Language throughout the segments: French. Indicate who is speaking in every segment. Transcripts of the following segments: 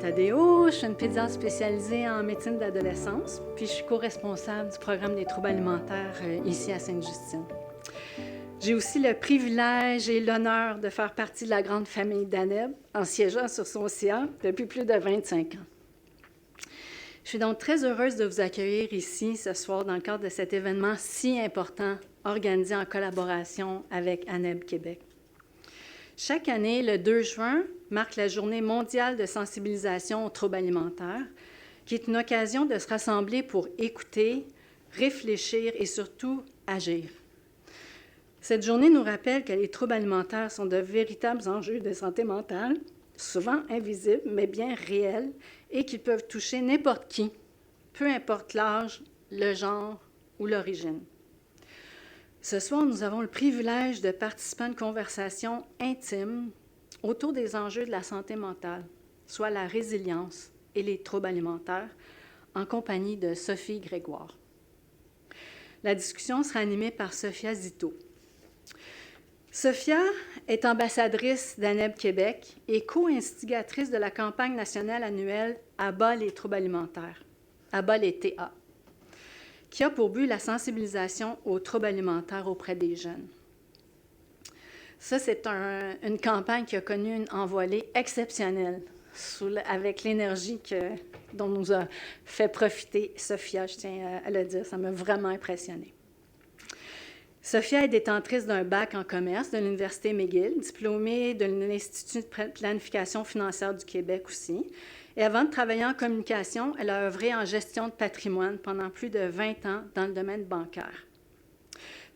Speaker 1: Tadeo, je suis une pédiatre spécialisée en médecine d'adolescence, puis je suis co-responsable du programme des troubles alimentaires ici à Sainte-Justine. J'ai aussi le privilège et l'honneur de faire partie de la grande famille d'ANEB en siégeant sur son CA depuis plus de 25 ans. Je suis donc très heureuse de vous accueillir ici ce soir dans le cadre de cet événement si important organisé en collaboration avec ANEB Québec. Chaque année, le 2 juin, marque la Journée mondiale de sensibilisation aux troubles alimentaires, qui est une occasion de se rassembler pour écouter, réfléchir et surtout agir. Cette journée nous rappelle que les troubles alimentaires sont de véritables enjeux de santé mentale, souvent invisibles, mais bien réels, et qui peuvent toucher n'importe qui, peu importe l'âge, le genre ou l'origine. Ce soir, nous avons le privilège de participer à une conversation intime autour des enjeux de la santé mentale, soit la résilience et les troubles alimentaires, en compagnie de Sophie Grégoire. La discussion sera animée par Sophia Zito. Sophia est ambassadrice d'ANEB Québec et co-instigatrice de la campagne nationale annuelle « Abat les troubles alimentaires », Abat les TA, qui a pour but la sensibilisation aux troubles alimentaires auprès des jeunes. Ça, c'est une campagne qui a connu une envolée exceptionnelle avec l'énergie dont nous a fait profiter Sophia, je tiens à le dire, ça m'a vraiment impressionnée. Sophia est détentrice d'un bac en commerce de l'Université McGill, diplômée de l'Institut de planification financière du Québec aussi. Et avant de travailler en communication, elle a œuvré en gestion de patrimoine pendant plus de 20 ans dans le domaine bancaire.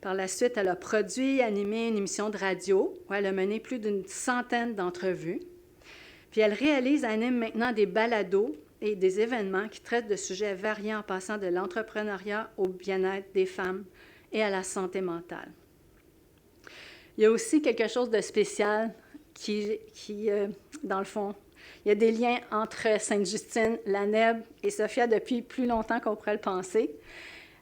Speaker 1: Par la suite, elle a produit et animé une émission de radio où elle a mené plus d'une centaine d'entrevues. Puis elle réalise et anime maintenant des balados et des événements qui traitent de sujets variés en passant de l'entrepreneuriat au bien-être des femmes et à la santé mentale. Il y a aussi quelque chose de spécial qui dans le fond, il y a des liens entre Sainte-Justine, l'ANEB et Sophia depuis plus longtemps qu'on pourrait le penser.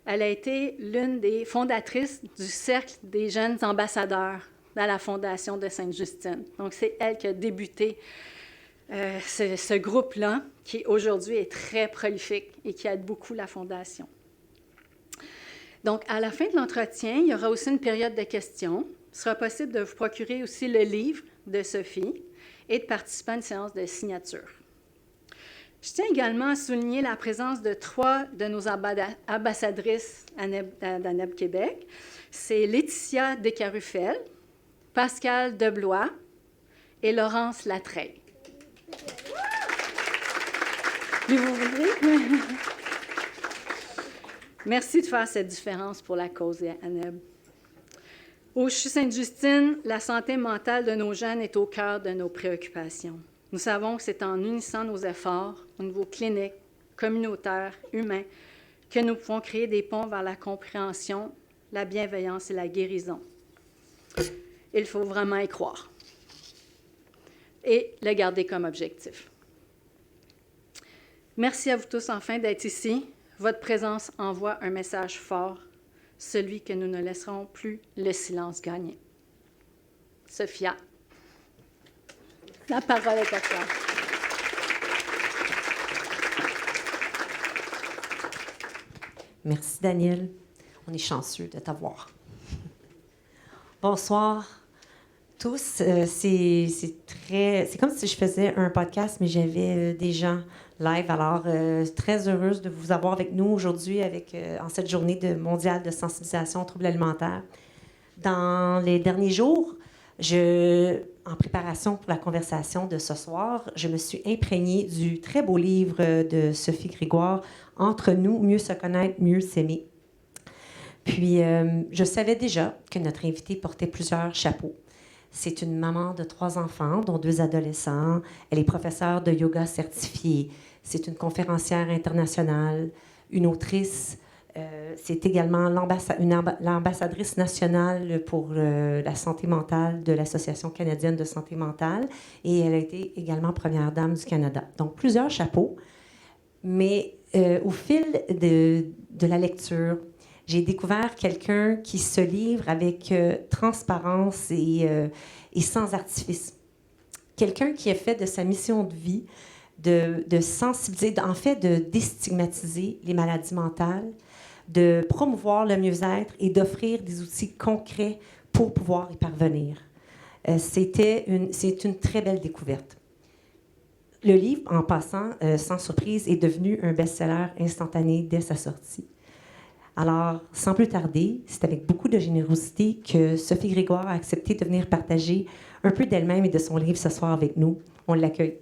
Speaker 1: Elle a été l'une des fondatrices du Cercle des jeunes ambassadeurs dans la Fondation de Sainte-Justine. Donc, c'est elle qui a débuté ce groupe-là, qui aujourd'hui est très prolifique et qui aide beaucoup la Fondation. Donc, à la fin de l'entretien, il y aura aussi une période de questions. Il sera possible de vous procurer aussi le livre de Sophie et de participer à une séance de signature. Je tiens également à souligner la présence de 3 de nos ambassadrices d'ANEB Québec. C'est Laetitia Descarufel, Pascal Deblois et Laurence Latreille. Puis vous voudrez? Merci de faire cette différence pour la cause ANEB. Au CHU Sainte-Justine, la santé mentale de nos jeunes est au cœur de nos préoccupations. Nous savons que c'est en unissant nos efforts au niveau clinique, communautaire, humain, que nous pouvons créer des ponts vers la compréhension, la bienveillance et la guérison. Il faut vraiment y croire et le garder comme objectif. Merci à vous tous enfin d'être ici. Votre présence envoie un message fort, celui que nous ne laisserons plus le silence gagner. Sophia, la parole est à toi.
Speaker 2: Merci, Daniel. On est chanceux de t'avoir. Bonsoir tous. C'est comme si je faisais un podcast, mais j'avais des gens live. Alors, très heureuse de vous avoir avec nous aujourd'hui en cette journée mondiale de sensibilisation aux troubles alimentaires. Dans les derniers jours, en préparation pour la conversation de ce soir, je me suis imprégnée du très beau livre de Sophie Grégoire, « Entre nous, mieux se connaître, mieux s'aimer ». Puis, je savais déjà que notre invitée portait plusieurs chapeaux. C'est une maman de 3 enfants, dont 2 adolescents. Elle est professeure de yoga certifiée. C'est une conférencière internationale, une autrice. C'est également l'ambassadrice nationale pour la santé mentale de l'Association canadienne de santé mentale. Et elle a été également première dame du Canada. Donc, plusieurs chapeaux. Mais au fil de la lecture, j'ai découvert quelqu'un qui se livre avec transparence et sans artifice. Quelqu'un qui a fait de sa mission de vie de sensibiliser, en fait, de déstigmatiser les maladies mentales, de promouvoir le mieux-être et d'offrir des outils concrets pour pouvoir y parvenir. C'est une très belle découverte. Le livre, en passant, sans surprise, est devenu un best-seller instantané dès sa sortie. Alors, sans plus tarder, c'est avec beaucoup de générosité que Sophie Grégoire a accepté de venir partager un peu d'elle-même et de son livre ce soir avec nous. On l'accueille.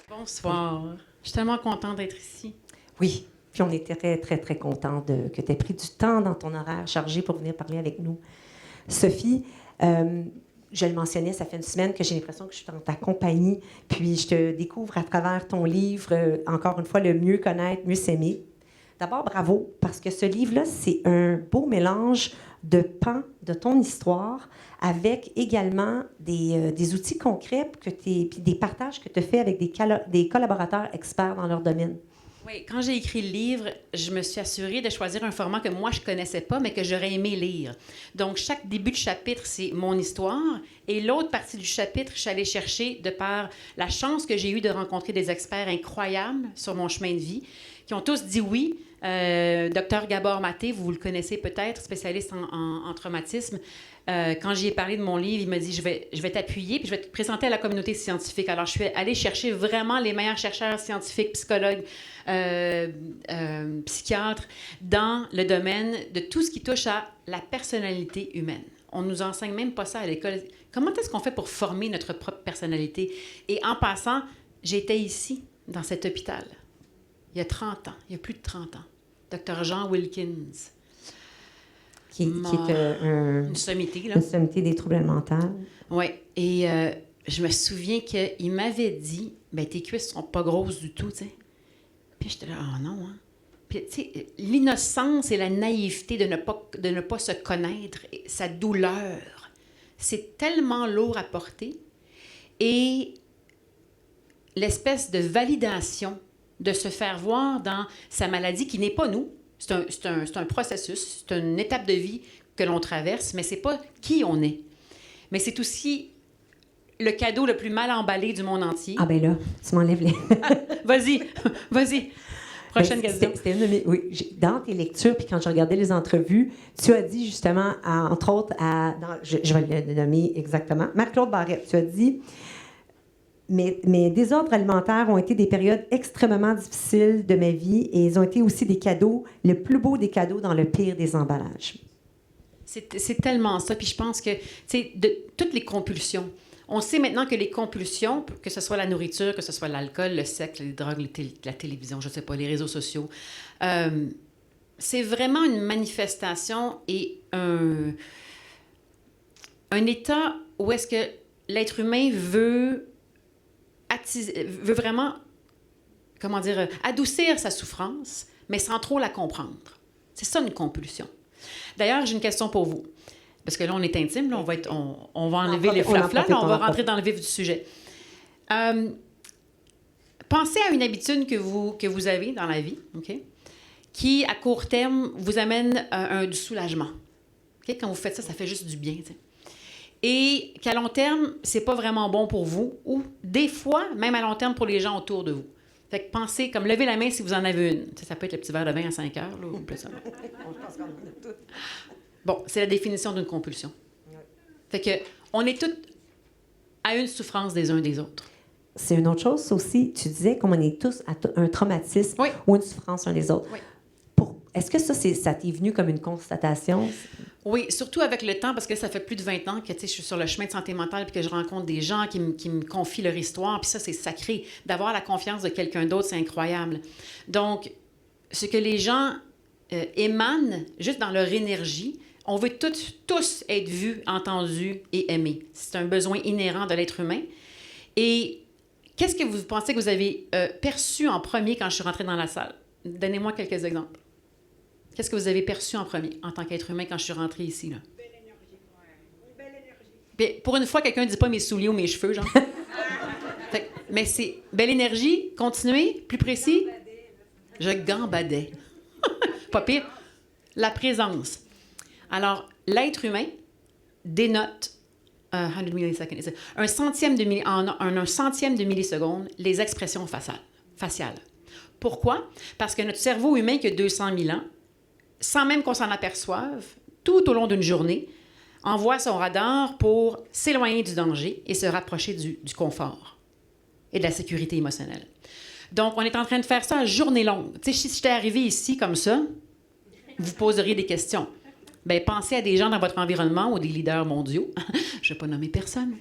Speaker 3: Bonsoir. Je suis tellement contente d'être ici.
Speaker 2: Oui, puis on était très, très, très contents que tu aies pris du temps dans ton horaire chargé pour venir parler avec nous. Sophie, je le mentionnais, ça fait une semaine que j'ai l'impression que je suis dans ta compagnie, puis je te découvre à travers ton livre, encore une fois, le mieux connaître, mieux s'aimer. D'abord, bravo, parce que ce livre-là, c'est un beau mélange de pans de ton histoire avec également des outils concrets puis des partages que tu fais avec des collaborateurs experts dans leur domaine.
Speaker 3: Oui, quand j'ai écrit le livre, je me suis assurée de choisir un format que moi, je ne connaissais pas, mais que j'aurais aimé lire. Donc, chaque début de chapitre, c'est mon histoire. Et l'autre partie du chapitre, je suis allée chercher, de par la chance que j'ai eue de rencontrer des experts incroyables sur mon chemin de vie, qui ont tous dit oui. Dr Gabor Maté, vous le connaissez peut-être, spécialiste en traumatisme. Quand j'y ai parlé de mon livre, il m'a dit je vais t'appuyer puis je vais te présenter à la communauté scientifique. Alors, je suis allée chercher vraiment les meilleurs chercheurs scientifiques, psychologues, psychiatres dans le domaine de tout ce qui touche à la personnalité humaine. On nous enseigne même pas ça à l'école. Comment est-ce qu'on fait pour former notre propre personnalité? Et en passant, j'étais ici, dans cet hôpital, il y a 30 ans, il y a plus de 30 ans. Dr Jean Wilkins.
Speaker 2: Qui est
Speaker 3: une sommité, là.
Speaker 2: Une sommité des troubles mentaux.
Speaker 3: Oui. Et je me souviens qu'il m'avait dit tes cuisses sont pas grosses du tout, tu sais. Puis j'étais là, oh non, hein. Puis, tu sais, l'innocence et la naïveté de ne pas se connaître, sa douleur, c'est tellement lourd à porter. Et l'espèce de validation de se faire voir dans sa maladie qui n'est pas nous. C'est un processus, c'est une étape de vie que l'on traverse, mais c'est pas qui on est. Mais c'est aussi le cadeau le plus mal emballé du monde entier.
Speaker 2: Ah ben là, tu m'enlèves les...
Speaker 3: Vas-y. Prochaine question.
Speaker 2: C'était une de mes... Oui, dans tes lectures, puis quand je regardais les entrevues, tu as dit justement, entre autres, je vais le nommer exactement, Marc-Claude Barrette, tu as dit... Mes désordres alimentaires ont été des périodes extrêmement difficiles de ma vie et ils ont été aussi des cadeaux, le plus beau des cadeaux dans le pire des emballages.
Speaker 3: C'est tellement ça. Puis je pense que, tu sais, de toutes les compulsions, on sait maintenant que les compulsions, que ce soit la nourriture, que ce soit l'alcool, le sexe, les drogues, la télévision, je ne sais pas, les réseaux sociaux, c'est vraiment une manifestation et un état où est-ce que l'être humain veut vraiment, adoucir sa souffrance, mais sans trop la comprendre. C'est ça, une compulsion. D'ailleurs, j'ai une question pour vous. Parce que là, on est intime, là, on va enlever les flaflas, on va rentrer dans le vif du sujet. Pensez à une habitude que vous avez dans la vie, OK, qui, à court terme, vous amène du soulagement. Okay? Quand vous faites ça, ça fait juste du bien, t'sais. Et qu'à long terme, c'est pas vraiment bon pour vous, ou des fois, même à long terme, pour les gens autour de vous. Fait que pensez, comme levez la main si vous en avez une. Ça peut être le petit verre de vin à 5 heures, là, ou plus ça. Bon, c'est la définition d'une compulsion. Fait que on est tous à une souffrance des uns des autres.
Speaker 2: C'est une autre chose aussi. Tu disais qu'on est tous à un traumatisme ou une souffrance l'un des autres.
Speaker 3: Oui.
Speaker 2: Est-ce que ça t'est venu comme une constatation?
Speaker 3: Oui, surtout avec le temps, parce que ça fait plus de 20 ans que je suis sur le chemin de santé mentale puis que je rencontre des gens qui me confient leur histoire. Puis ça, c'est sacré. D'avoir la confiance de quelqu'un d'autre, c'est incroyable. Donc, ce que les gens émanent, juste dans leur énergie, on veut tous être vus, entendus et aimés. C'est un besoin inhérent de l'être humain. Et qu'est-ce que vous pensez que vous avez perçu en premier quand je suis rentrée dans la salle? Donnez-moi quelques exemples. Qu'est-ce que vous avez perçu en premier, en tant qu'être humain, quand je suis rentrée ici, là?
Speaker 4: Belle énergie. Une belle énergie.
Speaker 3: Puis, pour une fois, quelqu'un ne dit pas mes souliers ou mes cheveux, genre. Mais c'est belle énergie, continuez, plus précis. Je gambadais. Pas pire. La présence. Alors, l'être humain dénote 100 milliseconds, un centième de milliseconde, les expressions faciales. Pourquoi? Parce que notre cerveau humain, qui a 200 000 ans, sans même qu'on s'en aperçoive, tout au long d'une journée, envoie son radar pour s'éloigner du danger et se rapprocher du confort et de la sécurité émotionnelle. Donc, on est en train de faire ça à journée longue. Tu sais, si j'étais arrivée ici comme ça, vous poseriez des questions. Bien, pensez à des gens dans votre environnement ou des leaders mondiaux, je ne vais pas nommer personne,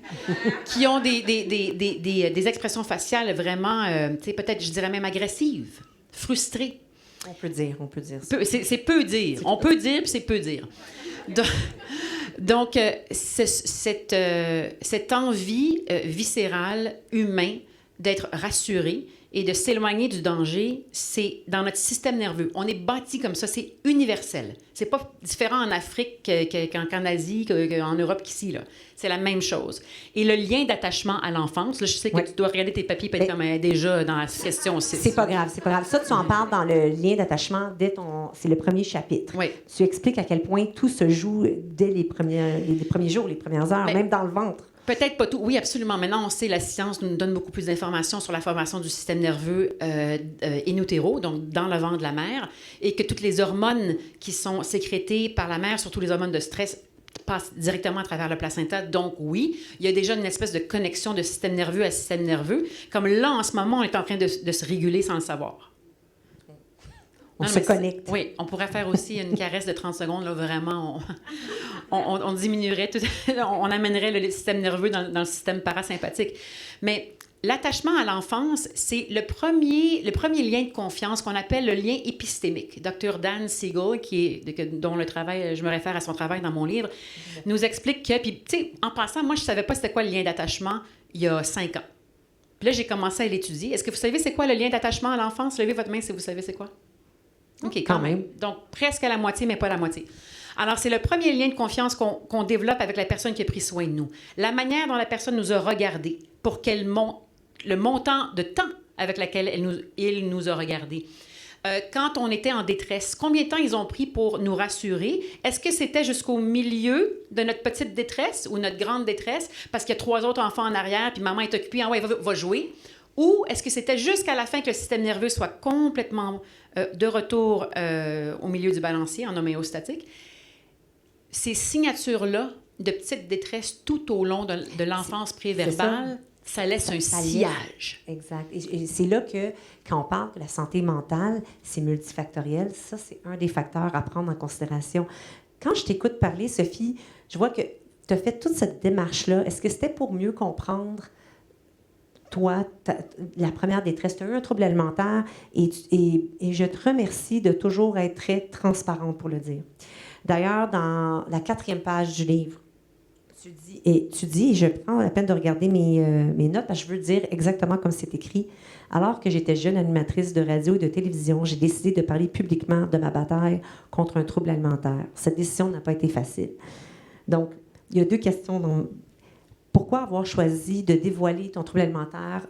Speaker 3: qui ont des expressions faciales vraiment, tu sais, peut-être, je dirais même agressives, frustrées.
Speaker 2: On peut dire ça.
Speaker 3: C'est peu dire. On peut dire, puis c'est peu dire. Donc, cette envie viscérale, humaine, d'être rassuré et de s'éloigner du danger, c'est dans notre système nerveux. On est bâti comme ça, c'est universel. C'est pas différent en Afrique qu'en Asie, qu'en Europe qu'ici, là. C'est la même chose. Et le lien d'attachement à l'enfance, là, je sais que tu dois regarder tes papiers et être comme déjà dans la question 6.
Speaker 2: C'est pas grave. Ça, tu en parles dans le lien d'attachement c'est le premier chapitre.
Speaker 3: Oui.
Speaker 2: Tu expliques à quel point tout se joue dès les premiers jours, les premières heures, même dans le ventre.
Speaker 3: Peut-être pas tout. Oui, absolument. Maintenant, on sait, la science nous donne beaucoup plus d'informations sur la formation du système nerveux in utero, donc dans le ventre de la mère, et que toutes les hormones qui sont sécrétées par la mère, surtout les hormones de stress, passent directement à travers le placenta. Donc oui, il y a déjà une espèce de connexion de système nerveux à système nerveux, comme là, en ce moment, on est en train de se réguler sans le savoir.
Speaker 2: On se connecte.
Speaker 3: Oui, on pourrait faire aussi une caresse de 30 secondes. Là, vraiment, on diminuerait, on amènerait le système nerveux dans le système parasympathique. Mais l'attachement à l'enfance, c'est le premier lien de confiance qu'on appelle le lien épistémique. Dr. Dan Siegel, dont le travail, je me réfère à son travail dans mon livre, nous explique que, puis tu sais, en passant, moi, je ne savais pas c'était quoi le lien d'attachement il y a 5 ans. Puis là, j'ai commencé à l'étudier. Est-ce que vous savez c'est quoi le lien d'attachement à l'enfance? Levez votre main si vous savez c'est quoi. OK, quand même. Donc, presque à la moitié, mais pas la moitié. Alors, c'est le premier lien de confiance qu'on développe avec la personne qui a pris soin de nous. La manière dont la personne nous a regardés pour qu'elle monte le montant de temps avec lequel il nous a regardés. Quand on était en détresse, combien de temps ils ont pris pour nous rassurer? Est-ce que c'était jusqu'au milieu de notre petite détresse ou notre grande détresse parce qu'il y a 3 autres enfants en arrière puis maman est occupée, ah ouais, va jouer? Ou est-ce que c'était jusqu'à la fin que le système nerveux soit complètement de retour au milieu du balancier en homéostatique? Ces signatures-là de petite détresse tout au long de l'enfance préverbale, ça laisse un sillage.
Speaker 2: Exact. Et c'est là que, quand on parle de la santé mentale, c'est multifactoriel. Ça, c'est un des facteurs à prendre en considération. Quand je t'écoute parler, Sophie, je vois que tu as fait toute cette démarche-là. Est-ce que c'était pour mieux comprendre toi, la première détresse, tu as eu un trouble alimentaire et je te remercie de toujours être très transparente pour le dire. D'ailleurs, dans la 4e page du livre, tu dis, et je prends la peine de regarder mes notes parce que je veux dire exactement comme c'est écrit. Alors que j'étais jeune animatrice de radio et de télévision, j'ai décidé de parler publiquement de ma bataille contre un trouble alimentaire. Cette décision n'a pas été facile. Donc, il y a 2 questions. Pourquoi avoir choisi de dévoiler ton trouble alimentaire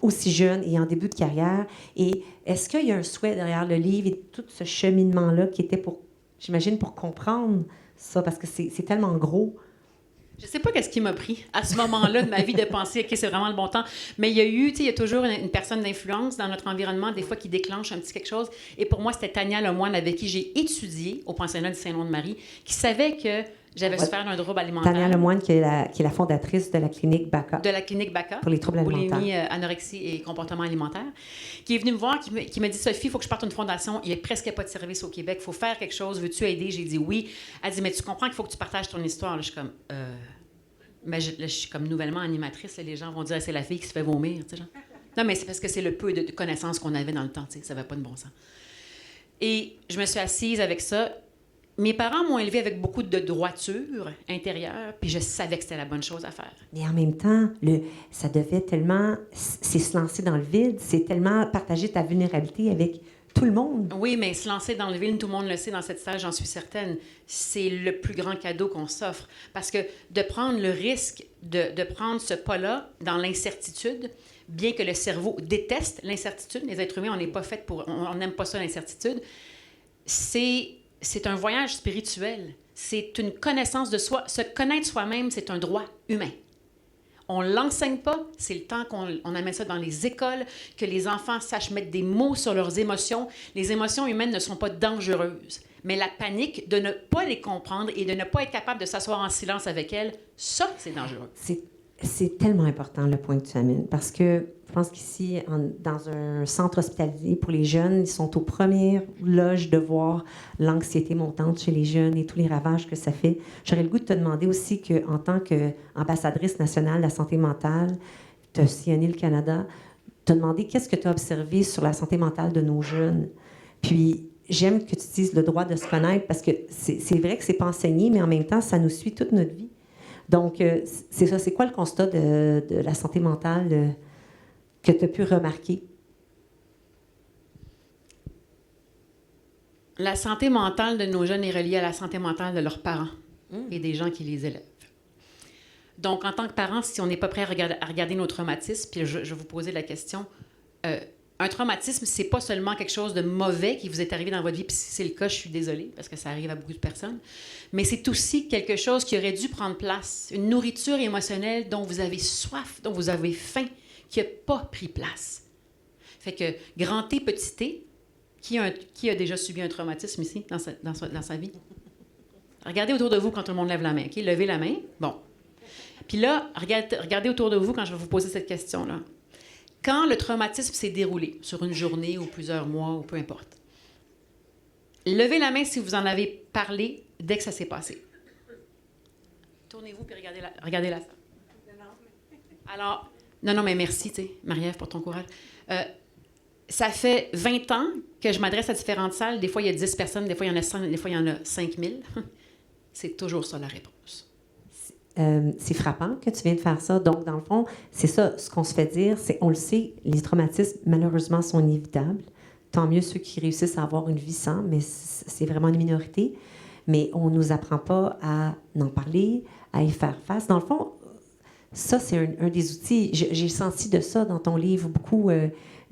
Speaker 2: aussi jeune et en début de carrière? Et est-ce qu'il y a un souhait derrière le livre et tout ce cheminement-là qui était j'imagine, pour comprendre ça? Parce que c'est tellement gros.
Speaker 3: Je ne sais pas qu'est-ce qui m'a pris à ce moment-là de ma vie de penser OK, c'est vraiment le bon temps. Mais il y a toujours une personne d'influence dans notre environnement, des fois qui déclenche un petit quelque chose. Et pour moi, c'était Tania Lemoine, avec qui j'ai étudié au pensionnat du Saint-Nom-de-Marie, qui savait que j'avais souffert d'un trouble alimentaire.
Speaker 2: Tania Lemoine, qui est la fondatrice de la clinique BACA.
Speaker 3: De la clinique BACA.
Speaker 2: Pour les troubles alimentaires.
Speaker 3: Boulimie, anorexie et comportement alimentaire. Qui est venue me voir, qui m'a dit, Sophie, il faut que je parte une fondation. Il n'y a presque pas de service au Québec. Il faut faire quelque chose. Veux-tu aider? J'ai dit oui. Elle dit, mais tu comprends qu'il faut que tu partages ton histoire. Là, je suis comme, mais je suis comme nouvellement animatrice. Là, les gens vont dire, c'est la fille qui se fait vomir. Tu sais, genre. Non, mais c'est parce que c'est le peu de connaissances qu'on avait dans le temps. Tu sais, ça n'avait pas de bon sens. Et je me suis assise avec ça. Mes parents m'ont élevée avec beaucoup de droiture intérieure, puis je savais que c'était la bonne chose à faire.
Speaker 2: Mais en même temps, ça devait tellement... C'est se lancer dans le vide, c'est tellement partager ta vulnérabilité avec tout le monde.
Speaker 3: Oui, mais se lancer dans le vide, tout le monde le sait dans cette stage, j'en suis certaine, c'est le plus grand cadeau qu'on s'offre. Parce que de prendre le risque de prendre ce pas-là dans l'incertitude, bien que le cerveau déteste l'incertitude, les êtres humains, on n'est pas fait pour... On n'aime pas ça, l'incertitude, c'est un voyage spirituel c'est une connaissance de soi. Se connaître soi-même, c'est un droit humain. On ne l'enseigne pas, c'est le temps qu'on amène ça dans les écoles, que les enfants sachent mettre des mots sur leurs émotions. Les émotions humaines ne sont pas dangereuses, mais la panique de ne pas les comprendre et de ne pas être capable de s'asseoir en silence avec elles, ça, c'est dangereux.
Speaker 2: C'est tellement important le point que tu amènes, parce que je pense qu'ici, dans un centre hospitalier pour les jeunes, ils sont aux premières loges de voir l'anxiété montante chez les jeunes et tous les ravages que ça fait. J'aurais le goût de te demander aussi qu'en tant qu'ambassadrice nationale de la santé mentale, tu as sillonné le Canada, te demander qu'est-ce que tu as observé sur la santé mentale de nos jeunes. Puis, j'aime que tu dises le droit de se connaître, parce que c'est vrai que c'est pas enseigné, mais en même temps, ça nous suit toute notre vie. Donc, c'est ça. C'est quoi le constat de la santé mentale que tu as pu remarquer?
Speaker 3: La santé mentale de nos jeunes est reliée à la santé mentale de leurs parents et des gens qui les élèvent. Donc, en tant que parents, si on n'est pas prêt à regarder nos traumatismes, puis je vais vous poser la question, un traumatisme, c'est pas seulement quelque chose de mauvais qui vous est arrivé dans votre vie, puis si c'est le cas, je suis désolée, parce que ça arrive à beaucoup de personnes, mais c'est aussi quelque chose qui aurait dû prendre place, une nourriture émotionnelle dont vous avez soif, dont vous avez faim, qui n'a pas pris place. Fait que grand T, petit T, qui a déjà subi un traumatisme ici, dans sa vie? Regardez autour de vous quand tout le monde lève la main, OK? Levez la main. Bon. Puis là, regardez autour de vous quand je vais vous poser cette question-là. Quand le traumatisme s'est déroulé, sur une journée ou plusieurs mois ou peu importe, levez la main si vous en avez parlé dès que ça s'est passé. Tournez-vous puis regardez la salle. Alors, non, mais merci, tu sais, Marie-Ève, pour ton courage. Ça fait 20 ans que je m'adresse à différentes salles. Des fois, il y a 10 personnes, des fois, il y en a 100, des fois, il y en a 5000. C'est toujours ça la réponse.
Speaker 2: C'est frappant que tu viens de faire ça. Donc, dans le fond, c'est ça, ce qu'on se fait dire, c'est, on le sait, les traumatismes, malheureusement, sont inévitables. Tant mieux ceux qui réussissent à avoir une vie sans, mais c'est vraiment une minorité. Mais on ne nous apprend pas à en parler, à y faire face. Dans le fond, ça, c'est un des outils. J'ai senti de ça dans ton livre, beaucoup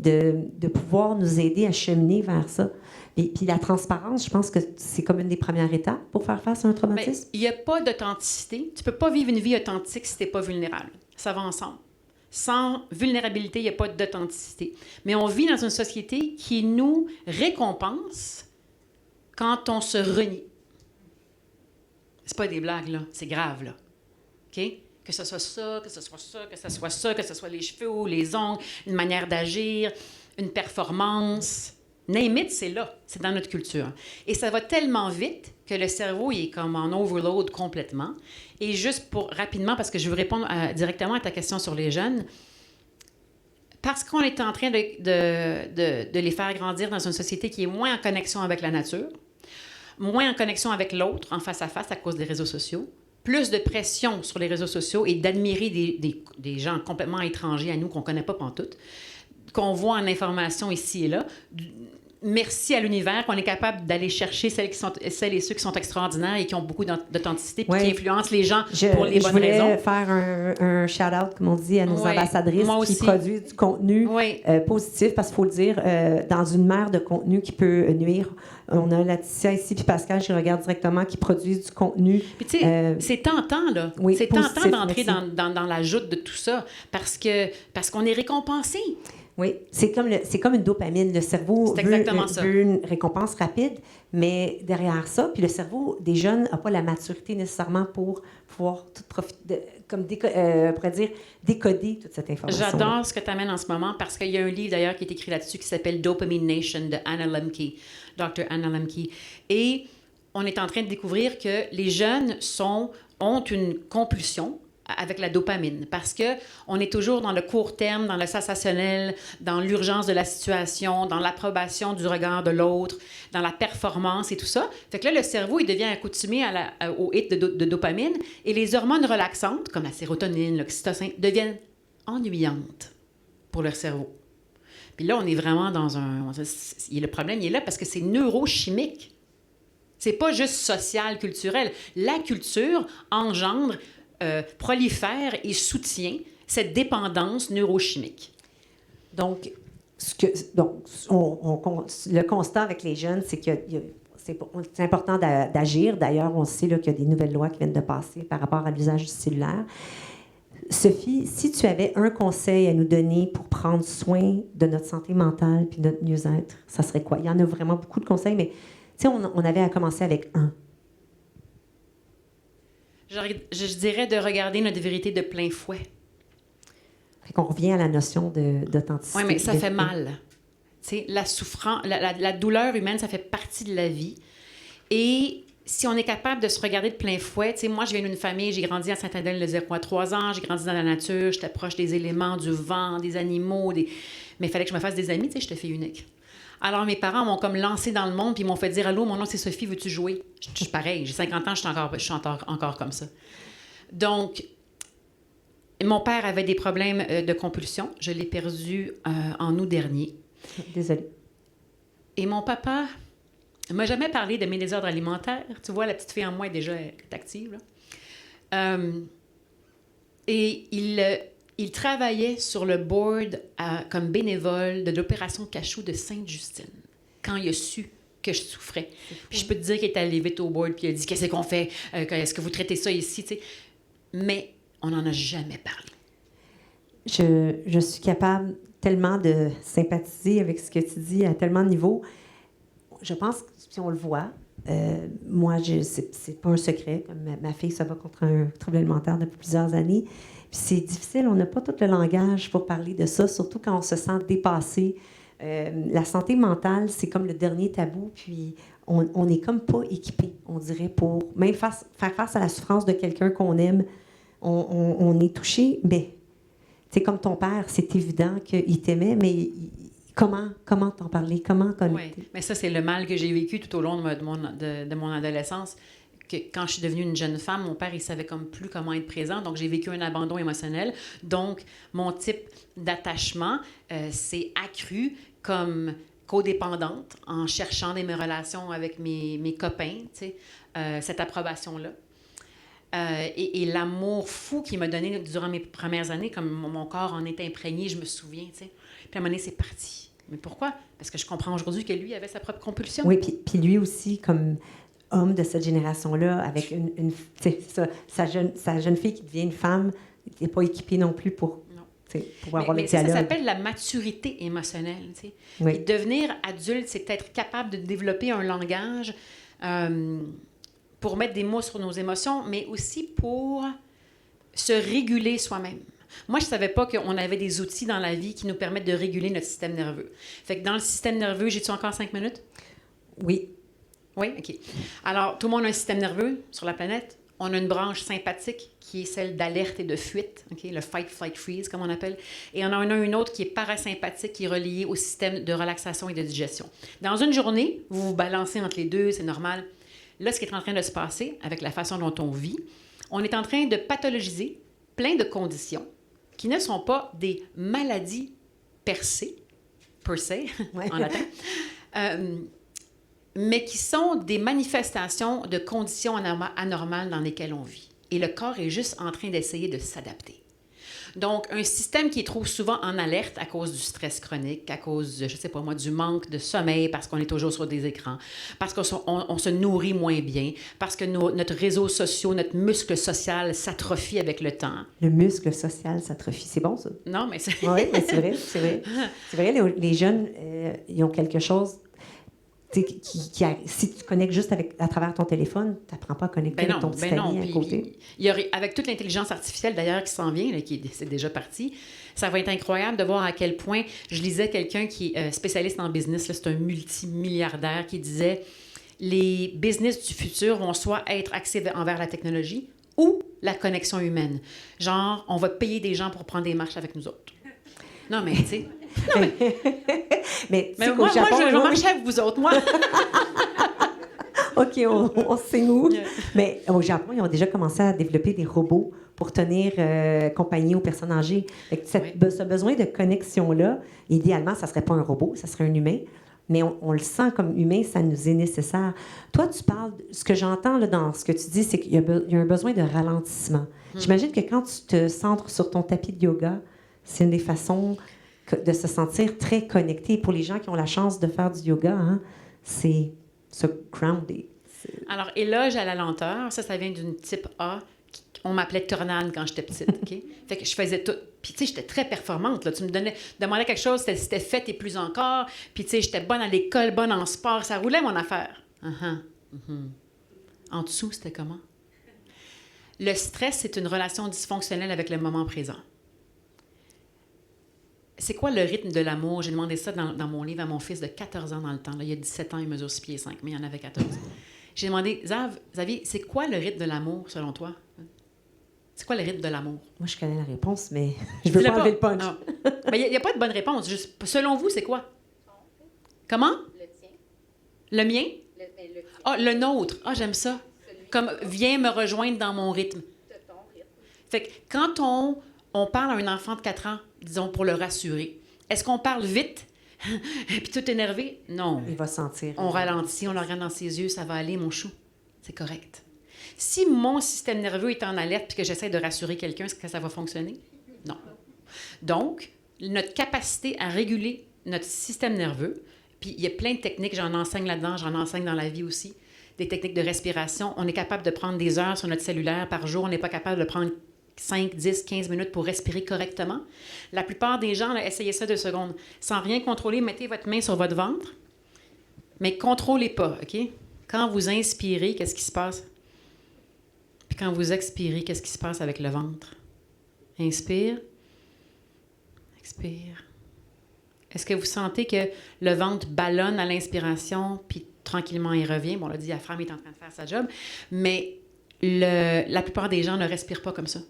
Speaker 2: de pouvoir nous aider à cheminer vers ça. Et puis la transparence, je pense que c'est comme une des premières étapes pour faire face à un traumatisme.
Speaker 3: Il n'y a pas d'authenticité. Tu ne peux pas vivre une vie authentique si tu n'es pas vulnérable. Ça va ensemble. Sans vulnérabilité, il n'y a pas d'authenticité. Mais on vit dans une société qui nous récompense quand on se renie. C'est pas des blagues, là. C'est grave, là. OK? Que ce soit ça, que ce soit ça, que ce soit ça, que ce soit les cheveux ou les ongles, une manière d'agir, une performance. Name it, c'est là. C'est dans notre culture. Et ça va tellement vite que le cerveau, il est comme en overload complètement. Et juste pour rapidement, parce que je veux répondre directement à ta question sur les jeunes, parce qu'on est en train de les faire grandir dans une société qui est moins en connexion avec la nature, moins en connexion avec l'autre, en face à face à cause des réseaux sociaux, plus de pression sur les réseaux sociaux et d'admirer des gens complètement étrangers à nous qu'on ne connaît pas pantoute, qu'on voit en information ici et là. Merci à l'univers qu'on est capable d'aller chercher celles et ceux qui sont extraordinaires et qui ont beaucoup d'authenticité et qui influencent les gens pour les bonnes raisons.
Speaker 2: Je voulais faire un shout-out, comme on dit, à nos ambassadrices qui produisent du contenu positif, parce qu'il faut le dire, dans une mer de contenu qui peut nuire. On a Laetitia ici, puis Pascal, je regarde directement, qui produisent du contenu. Puis
Speaker 3: tu sais, c'est tentant, là.
Speaker 2: Oui,
Speaker 3: c'est tentant d'entrer dans la joute de tout ça parce qu'on est récompensé.
Speaker 2: Oui, c'est comme une dopamine. Le cerveau veut une récompense rapide, mais derrière ça, puis le cerveau des jeunes n'a pas la maturité nécessairement pour pouvoir tout profiter, décoder toute cette information.
Speaker 3: J'adore ce que tu amènes en ce moment parce qu'il y a un livre d'ailleurs qui est écrit là-dessus qui s'appelle Dopamine Nation de Anna Lembke, Dr. Anna Lembke. Et on est en train de découvrir que les jeunes ont une compulsion avec la dopamine, parce qu'on est toujours dans le court terme, dans le sensationnel, dans l'urgence de la situation, dans l'approbation du regard de l'autre, dans la performance et tout ça. Fait que là, le cerveau, il devient accoutumé au hit de dopamine et les hormones relaxantes, comme la sérotonine, l'oxytocin, deviennent ennuyantes pour leur cerveau. Puis là, on est vraiment dans le problème, il est là parce que c'est neurochimique. C'est pas juste social, culturel. La culture engendre prolifère et soutient cette dépendance neurochimique.
Speaker 2: Donc, le constat avec les jeunes, c'est qu'il y a c'est important d'agir. D'ailleurs, on sait là, qu'il y a des nouvelles lois qui viennent de passer par rapport à l'usage du cellulaire. Sophie, si tu avais un conseil à nous donner pour prendre soin de notre santé mentale puis de notre mieux-être, ça serait quoi? Il y en a vraiment beaucoup de conseils, mais on avait à commencer avec un.
Speaker 3: Je dirais de regarder notre vérité de plein fouet.
Speaker 2: Fait qu'on revient à la notion d'authenticité.
Speaker 3: Oui, mais ça fait mal. T'sais, la souffrance, la douleur humaine, ça fait partie de la vie. Et si on est capable de se regarder de plein fouet, moi, je viens d'une famille, j'ai grandi à Saint-Adèle de 0,3 ans, j'ai grandi dans la nature, j'étais proche des éléments, du vent, des animaux, mais il fallait que je me fasse des amis, j'étais fille unique. Alors, mes parents m'ont comme lancé dans le monde, puis ils m'ont fait dire « Allô, mon nom, c'est Sophie, veux-tu jouer? » Je suis pareil, j'ai 50 ans, je suis encore comme ça. Donc, mon père avait des problèmes de compulsion. Je l'ai perdu en août dernier.
Speaker 2: Désolée.
Speaker 3: Et mon papa ne m'a jamais parlé de mes désordres alimentaires. Tu vois, la petite fille en moi est déjà active. Là. Et il travaillait sur le board comme bénévole de l'opération Cachou de Sainte-Justine quand il a su que je souffrais. Puis je peux te dire qu'il est allé vite au board puis il a dit « Qu'est-ce qu'on fait? Est-ce que vous traitez ça ici? » Mais on n'en a jamais parlé.
Speaker 2: Je suis capable tellement de sympathiser avec ce que tu dis à tellement de niveaux. Je pense que si on le voit, moi, c'est pas un secret. Ma fille, ça va contre un trouble alimentaire depuis plusieurs années. Puis c'est difficile, on n'a pas tout le langage pour parler de ça, surtout quand on se sent dépassé. La santé mentale, c'est comme le dernier tabou, puis on n'est comme pas équipé, on dirait, pour même faire face à la souffrance de quelqu'un qu'on aime. On est touché, mais c'est comme ton père, c'est évident qu'il t'aimait, mais comment t'en parler? Comment connecter?
Speaker 3: Oui, mais ça, c'est le mal que j'ai vécu tout au long de mon adolescence. Que quand je suis devenue une jeune femme, mon père, il savait comme plus comment être présent. Donc, j'ai vécu un abandon émotionnel. Donc, mon type d'attachement s'est accru comme codépendante en cherchant des relations avec mes copains, tu sais, cette approbation-là. Et l'amour fou qu'il m'a donné durant mes premières années, comme mon corps en est imprégné, je me souviens, tu sais. Puis à un moment donné, c'est parti. Mais pourquoi? Parce que je comprends aujourd'hui que lui avait sa propre compulsion.
Speaker 2: Oui, puis lui aussi, comme homme de cette génération-là, avec sa jeune fille qui devient une femme, il n'est pas équipé non plus pour avoir le dialogue.
Speaker 3: Ça s'appelle la maturité émotionnelle. Tu sais.
Speaker 2: Oui.
Speaker 3: Et devenir adulte, c'est être capable de développer un langage pour mettre des mots sur nos émotions, mais aussi pour se réguler soi-même. Moi, je ne savais pas qu'on avait des outils dans la vie qui nous permettent de réguler notre système nerveux. Fait que dans le système nerveux, j'ai-tu encore 5 minutes?
Speaker 2: Oui.
Speaker 3: Oui? OK. Alors, tout le monde a un système nerveux sur la planète. On a une branche sympathique qui est celle d'alerte et de fuite, okay? Le fight, flight, freeze, comme on appelle. Et on en a une autre qui est parasympathique, qui est reliée au système de relaxation et de digestion. Dans une journée, vous vous balancez entre les deux, c'est normal. Là, ce qui est en train de se passer avec la façon dont on vit, on est en train de pathologiser plein de conditions qui ne sont pas des maladies per se, en latin, mais qui sont des manifestations de conditions anormales dans lesquelles on vit. Et le corps est juste en train d'essayer de s'adapter. Donc, un système qui est trop souvent en alerte à cause du stress chronique, à cause, je ne sais pas moi, du manque de sommeil, parce qu'on est toujours sur des écrans, parce qu'on se nourrit moins bien, parce que notre réseau social, notre muscle social s'atrophie avec le temps.
Speaker 2: Le muscle social s'atrophie, c'est bon ça?
Speaker 3: Non, mais c'est...
Speaker 2: Oui, mais c'est vrai, c'est vrai. C'est vrai, les jeunes, ils ont quelque chose... si tu connectes juste à travers ton téléphone, tu n'apprends pas à connecter avec ton petit ami à côté.
Speaker 3: Avec toute l'intelligence artificielle, d'ailleurs, qui s'en vient, là, c'est déjà parti, ça va être incroyable de voir à quel point... Je lisais quelqu'un qui est spécialiste en business, là, c'est un multimilliardaire, qui disait les business du futur vont soit être axés envers la technologie ou la connexion humaine. Genre, on va payer des gens pour prendre des marches avec nous autres. Non, mais tu sais...
Speaker 2: mais
Speaker 3: moi,
Speaker 2: Japon,
Speaker 3: je vais marcher avec vous autres, moi.
Speaker 2: OK, on sait où. Mais au Japon, ils ont déjà commencé à développer des robots pour tenir compagnie aux personnes âgées. Ce besoin de connexion-là, idéalement, ça ne serait pas un robot, ça serait un humain. Mais on le sent comme humain, ça nous est nécessaire. Toi, tu parles... Ce que j'entends là, dans ce que tu dis, c'est qu'il y a un besoin de ralentissement. J'imagine que quand tu te centres sur ton tapis de yoga, c'est une des façons... de se sentir très connecté. Pour les gens qui ont la chance de faire du yoga, hein, c'est se grounder.
Speaker 3: Alors, éloge à la lenteur, ça vient d'une type A. On m'appelait tornade quand j'étais petite, OK? Fait que je faisais tout. Puis, tu sais, j'étais très performante, là. Tu me demandais quelque chose, c'était fait et plus encore. Puis, tu sais, j'étais bonne à l'école, bonne en sport. Ça roulait, mon affaire. En dessous, c'était comment? Le stress, c'est une relation dysfonctionnelle avec le moment présent. C'est quoi le rythme de l'amour? J'ai demandé ça dans mon livre à mon fils de 14 ans dans le temps. Là, il y a 17 ans, il mesure 6 pieds 5, mais il y en avait 14. J'ai demandé, Xavier, c'est quoi le rythme de l'amour, selon toi? C'est quoi le rythme de l'amour?
Speaker 2: Moi, je connais la réponse, mais je ne veux pas enlever le punch.
Speaker 3: Il n'y a pas de bonne réponse. Juste, selon vous, c'est quoi? Comment?
Speaker 5: Le tien.
Speaker 3: Le mien?
Speaker 5: Le tien.
Speaker 3: Ah, le nôtre. Ah, j'aime ça. Comme, viens me rejoindre dans mon rythme.
Speaker 5: De ton rythme.
Speaker 3: Fait que quand on parle à un enfant de 4 ans, disons, pour le rassurer, est-ce qu'on parle vite puis tout énervé? Non.
Speaker 2: Il va sentir.
Speaker 3: On ralentit, on le regarde dans ses yeux, ça va aller, mon chou. C'est correct. Si mon système nerveux est en alerte puis que j'essaie de rassurer quelqu'un, est-ce que ça va fonctionner? Non. Donc, notre capacité à réguler notre système nerveux, puis il y a plein de techniques, j'en enseigne là-dedans, j'en enseigne dans la vie aussi, des techniques de respiration. On est capable de prendre des heures sur notre cellulaire par jour, on n'est pas capable de prendre 5, 10, 15 minutes pour respirer correctement. La plupart des gens, là, essayez ça 2 secondes. Sans rien contrôler, mettez votre main sur votre ventre, mais contrôlez pas, OK? Quand vous inspirez, qu'est-ce qui se passe? Puis quand vous expirez, qu'est-ce qui se passe avec le ventre? Inspire. Expire. Est-ce que vous sentez que le ventre ballonne à l'inspiration, puis tranquillement il revient? Bon, le diaphragme est en train de faire sa job, mais la plupart des gens ne respirent pas comme ça.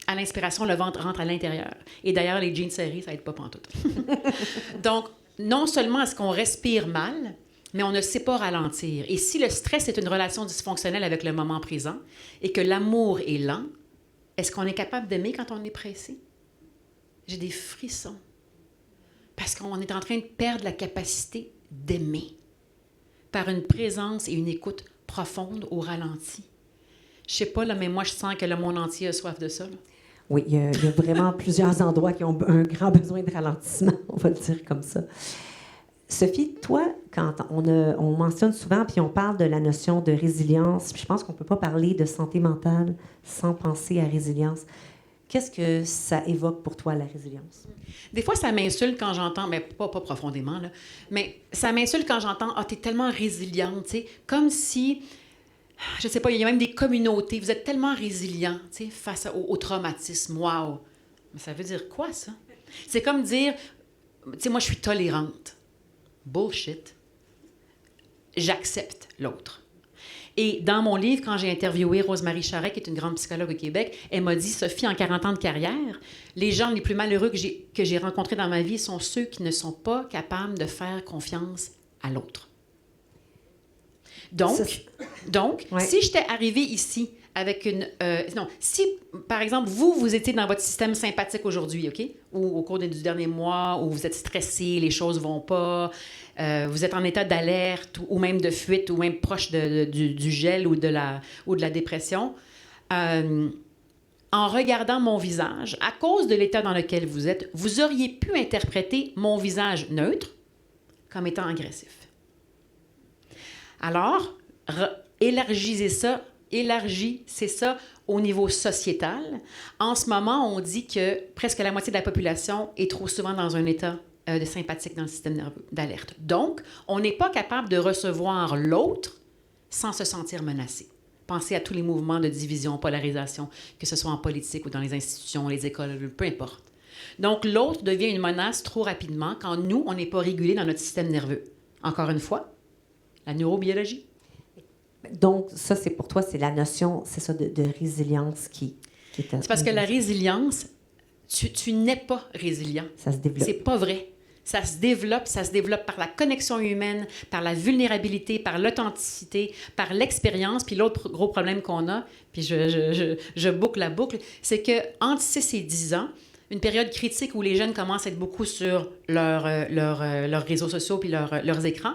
Speaker 3: À l'inspiration, le ventre rentre à l'intérieur. Et d'ailleurs, les jeans serrés, ça n'aide pas pantoute. Donc, non seulement est-ce qu'on respire mal, mais on ne sait pas ralentir. Et si le stress est une relation dysfonctionnelle avec le moment présent et que l'amour est lent, est-ce qu'on est capable d'aimer quand on est pressé? J'ai des frissons. Parce qu'on est en train de perdre la capacité d'aimer par une présence et une écoute profonde au ralenti. Je sais pas, là, mais moi, je sens que le monde entier a soif de ça. Là.
Speaker 2: Oui, il y a vraiment plusieurs endroits qui ont un grand besoin de ralentissement, on va le dire comme ça. Sophie, toi, quand on mentionne souvent, puis on parle de la notion de résilience, puis je pense qu'on ne peut pas parler de santé mentale sans penser à résilience. Qu'est-ce que ça évoque pour toi, la résilience?
Speaker 3: Des fois, ça m'insulte quand j'entends, mais pas profondément, là, mais ça m'insulte quand j'entends « Ah, t'es tellement résiliente », tu sais, comme si, je sais pas, il y a même des communautés, vous êtes tellement résilients, tu sais, face au traumatisme, wow! Mais ça veut dire quoi, ça? C'est comme dire, tu sais, moi, je suis tolérante. Bullshit. J'accepte l'autre. Et dans mon livre, quand j'ai interviewé Rosemarie Charret, qui est une grande psychologue au Québec, elle m'a dit, Sophie, en 40 ans de carrière, les gens les plus malheureux que j'ai rencontrés dans ma vie sont ceux qui ne sont pas capables de faire confiance à l'autre. Donc,
Speaker 2: ouais.
Speaker 3: Si j'étais arrivée ici avec une... si, par exemple, vous étiez dans votre système sympathique aujourd'hui, OK? Ou au cours du dernier mois, où vous êtes stressé, les choses vont pas, vous êtes en état d'alerte ou même de fuite ou même proche du gel ou de la dépression, en regardant mon visage, à cause de l'état dans lequel vous êtes, vous auriez pu interpréter mon visage neutre comme étant agressif. Alors, élargissez ça au niveau sociétal. En ce moment, on dit que presque la moitié de la population est trop souvent dans un état de sympathique dans le système nerveux, d'alerte. Donc, on n'est pas capable de recevoir l'autre sans se sentir menacé. Pensez à tous les mouvements de division, polarisation, que ce soit en politique ou dans les institutions, les écoles, peu importe. Donc, l'autre devient une menace trop rapidement quand nous, on n'est pas régulé dans notre système nerveux. Encore une fois, la neurobiologie.
Speaker 2: Donc, ça, c'est pour toi, c'est la notion, c'est ça, de résilience qui est...
Speaker 3: C'est parce que la résilience, tu n'es pas résilient.
Speaker 2: Ça se développe.
Speaker 3: C'est pas vrai. Ça se développe par la connexion humaine, par la vulnérabilité, par l'authenticité, par l'expérience. Puis l'autre gros problème qu'on a, puis je boucle la boucle, c'est qu'entre 6 et 10 ans, une période critique où les jeunes commencent à être beaucoup sur leurs réseaux sociaux puis leurs écrans,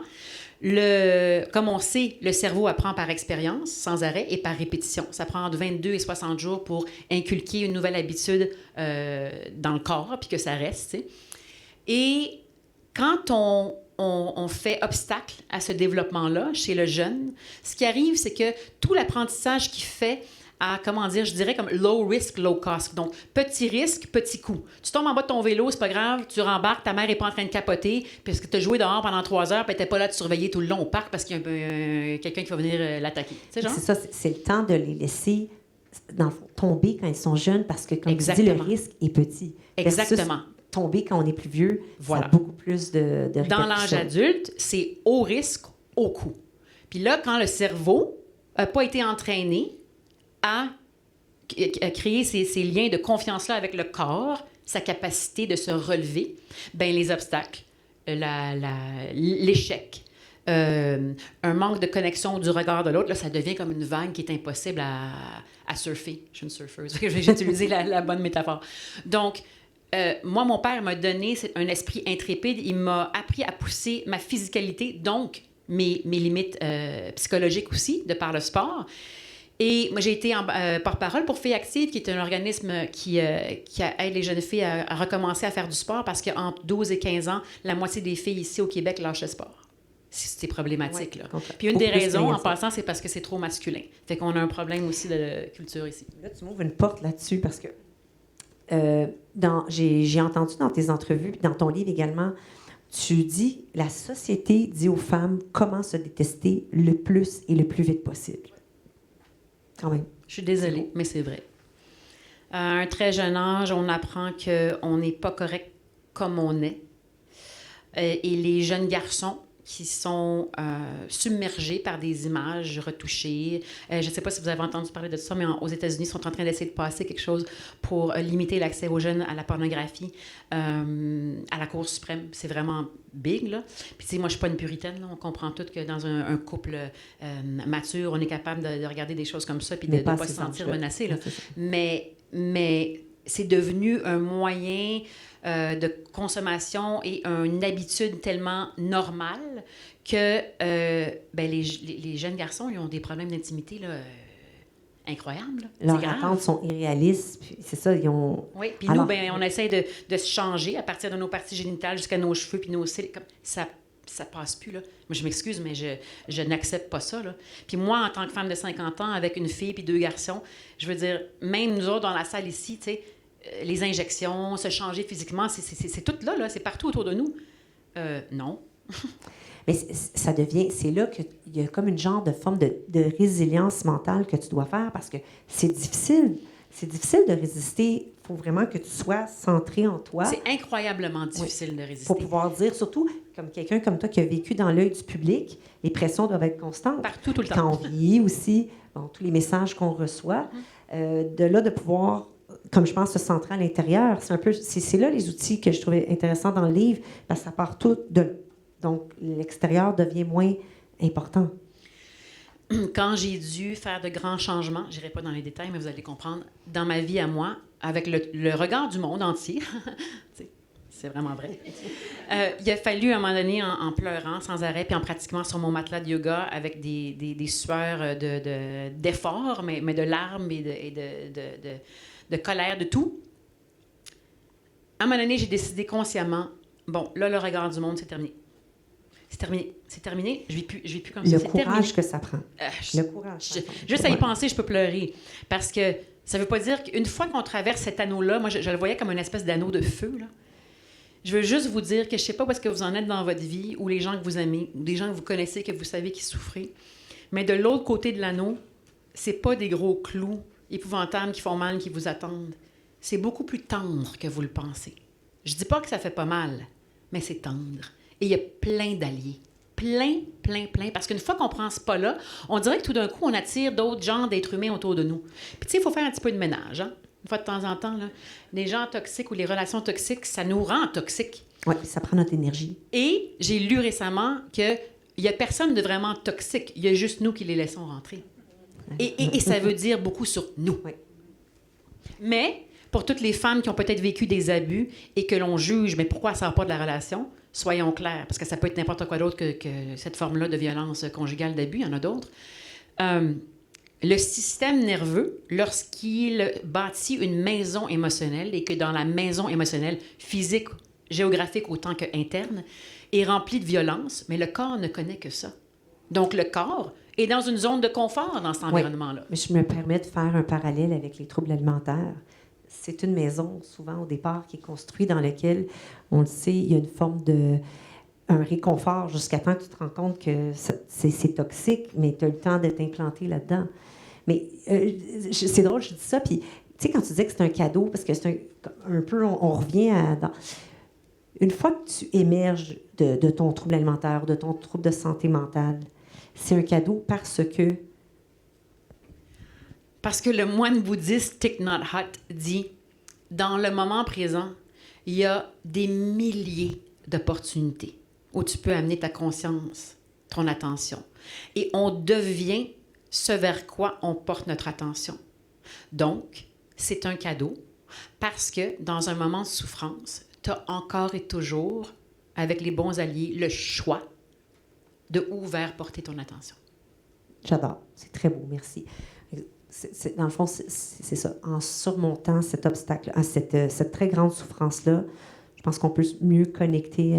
Speaker 3: comme on sait, le cerveau apprend par expérience, sans arrêt, et par répétition. Ça prend entre 22 et 60 jours pour inculquer une nouvelle habitude dans le corps, puis que ça reste, tu sais. Et quand on fait obstacle à ce développement-là chez le jeune. Ce qui arrive, c'est que tout l'apprentissage qu'il fait à, comment dire, je dirais comme low risk, low cost. Donc, petit risque, petit coût. Tu tombes en bas de ton vélo, c'est pas grave, tu rembarques, ta mère n'est pas en train de capoter, parce que tu as joué dehors pendant 3 heures, puis elle n'était pas là de surveiller tout le long au parc parce qu'il y a quelqu'un qui va venir l'attaquer. Tu sais, genre?
Speaker 2: C'est ça, c'est le temps de les laisser dans le fond, tomber quand ils sont jeunes parce que, comme tu dis, le risque est petit.
Speaker 3: Exactement.
Speaker 2: Versus tomber quand on est plus vieux,
Speaker 3: voilà.
Speaker 2: Ça a beaucoup plus de
Speaker 3: Dans l'âge adulte, c'est haut risque, haut coût. Puis là, quand le cerveau n'a pas été entraîné à créer ces liens de confiance-là avec le corps, sa capacité de se relever, bien, les obstacles, l'échec, un manque de connexion du regard de l'autre, là, ça devient comme une vague qui est impossible à surfer. Je suis une surfeuse, j'ai utilisé la bonne métaphore. Donc, moi, mon père m'a donné un esprit intrépide. Il m'a appris à pousser ma physicalité, donc mes limites psychologiques aussi, de par le sport. Et moi, j'ai été porte-parole pour Filles Actives, qui est un organisme qui aide les jeunes filles à recommencer à faire du sport parce qu'entre 12 et 15 ans, la moitié des filles ici au Québec lâchent le sport. C'est problématique, là. Puis une des raisons, en passant, c'est parce que c'est trop masculin. Fait qu'on a un problème aussi de culture ici.
Speaker 2: Là, tu m'ouvres une porte là-dessus parce que j'ai entendu dans tes entrevues, puis dans ton livre également, tu dis « La société dit aux femmes comment se détester le plus et le plus vite possible. » Quand même.
Speaker 3: Je suis désolée, mais c'est vrai. À un très jeune âge, on apprend qu'on n'est pas correct comme on est. Et les jeunes garçons qui sont submergés par des images retouchées. Je ne sais pas si vous avez entendu parler de ça, mais aux États-Unis, ils sont en train d'essayer de passer quelque chose pour limiter l'accès aux jeunes à la pornographie à la Cour suprême. C'est vraiment big, là. Puis, tu sais, moi, je ne suis pas une puritaine, là. On comprend tout que dans un couple mature, on est capable de regarder des choses comme ça puis de ne pas se sentir menacé, là. Mais c'est devenu un moyen de consommation et une habitude tellement normale que les jeunes garçons, ils ont des problèmes d'intimité là, incroyables. Là.
Speaker 2: Leurs attentes sont irréalistes. C'est ça, ils ont...
Speaker 3: Oui, puis nous, on essaie de se changer à partir de nos parties génitales jusqu'à nos cheveux puis nos cils. Ça passe plus, là. Moi, je m'excuse, mais je n'accepte pas ça, là. Puis moi, en tant que femme de 50 ans, avec une fille puis 2 garçons, je veux dire, même nous autres, dans la salle ici, tu sais, les injections, se changer physiquement, c'est tout là, c'est partout autour de nous. Non.
Speaker 2: Mais ça devient... C'est là qu'il y a comme une genre de forme de résilience mentale que tu dois faire parce que c'est difficile. C'est difficile de résister. Il faut vraiment que tu sois centré en toi.
Speaker 3: C'est incroyablement difficile de résister.
Speaker 2: Pour pouvoir dire, surtout comme quelqu'un comme toi qui a vécu dans l'œil du public, les pressions doivent être constantes.
Speaker 3: Partout, tout le temps.
Speaker 2: Quand on vieillit aussi, tous les messages qu'on reçoit, de là de pouvoir... comme je pense, se centrer à l'intérieur. C'est là les outils que je trouvais intéressants dans le livre, parce que ça part tout de... Donc, l'extérieur devient moins important.
Speaker 3: Quand j'ai dû faire de grands changements, je n'irai pas dans les détails, mais vous allez comprendre, dans ma vie à moi, avec le regard du monde entier, c'est vraiment vrai, il a fallu, à un moment donné, en pleurant sans arrêt, puis en pratiquant sur mon matelas de yoga avec des sueurs d'effort, mais de larmes et de colère, de tout. À un moment donné, j'ai décidé consciemment, bon, là, le regard du monde, c'est terminé. C'est terminé. Je ne vis plus comme ça.
Speaker 2: Le courage que ça prend. Le courage.
Speaker 3: Juste à y penser, je peux pleurer. Parce que ça ne veut pas dire qu'une fois qu'on traverse cet anneau-là, moi, je le voyais comme une espèce d'anneau de feu, là. Je veux juste vous dire que je ne sais pas où est-ce que vous en êtes dans votre vie, ou les gens que vous aimez, ou des gens que vous connaissez, que vous savez qui souffrent. Mais de l'autre côté de l'anneau, c'est pas des gros clous épouvantables qui font mal, qui vous attendent. C'est beaucoup plus tendre que vous le pensez. Je dis pas que ça fait pas mal, mais c'est tendre. Et il y a plein d'alliés. Plein. Parce qu'une fois qu'on prend ce pas-là, on dirait que tout d'un coup, on attire d'autres genres d'êtres humains autour de nous. Puis tu sais, il faut faire un petit peu de ménage, hein? Une fois de temps en temps, là. Les gens toxiques ou les relations toxiques, ça nous rend toxiques.
Speaker 2: Oui, ça prend notre énergie.
Speaker 3: Et j'ai lu récemment qu'il n'y a personne de vraiment toxique. Il y a juste nous qui les laissons rentrer. Et ça veut dire beaucoup sur nous.
Speaker 2: Oui.
Speaker 3: Mais pour toutes les femmes qui ont peut-être vécu des abus et que l'on juge, mais pourquoi ça ne sort pas de la relation, soyons clairs, parce que ça peut être n'importe quoi d'autre que cette forme-là de violence conjugale, d'abus, il y en a d'autres. Le système nerveux, lorsqu'il bâtit une maison émotionnelle et que dans la maison émotionnelle, physique, géographique autant qu'interne, est rempli de violence, mais le corps ne connaît que ça. Donc, le corps est dans une zone de confort dans cet environnement-là.
Speaker 2: Mais je me permets de faire un parallèle avec les troubles alimentaires. C'est une maison, souvent au départ, qui est construite dans laquelle, on le sait, il y a une forme de... un réconfort jusqu'à temps que tu te rends compte que c'est toxique, mais tu as le temps d'être implanté là-dedans. Mais c'est drôle, je dis ça, puis tu sais, quand tu disais que c'est un cadeau, parce que c'est un peu, on revient à... Une fois que tu émerges de ton trouble alimentaire, de ton trouble de santé mentale, c'est un cadeau parce que
Speaker 3: le moine bouddhiste Thich Nhat Hanh dit, dans le moment présent, il y a des milliers d'opportunités où tu peux amener ta conscience, ton attention. Et on devient ce vers quoi on porte notre attention. Donc, c'est un cadeau parce que dans un moment de souffrance, tu as encore et toujours, avec les bons alliés, le choix de où vers porter ton attention.
Speaker 2: J'adore. C'est très beau, merci. Dans le fond, c'est ça. En surmontant cet obstacle, cette très grande souffrance-là, je pense qu'on peut mieux connecter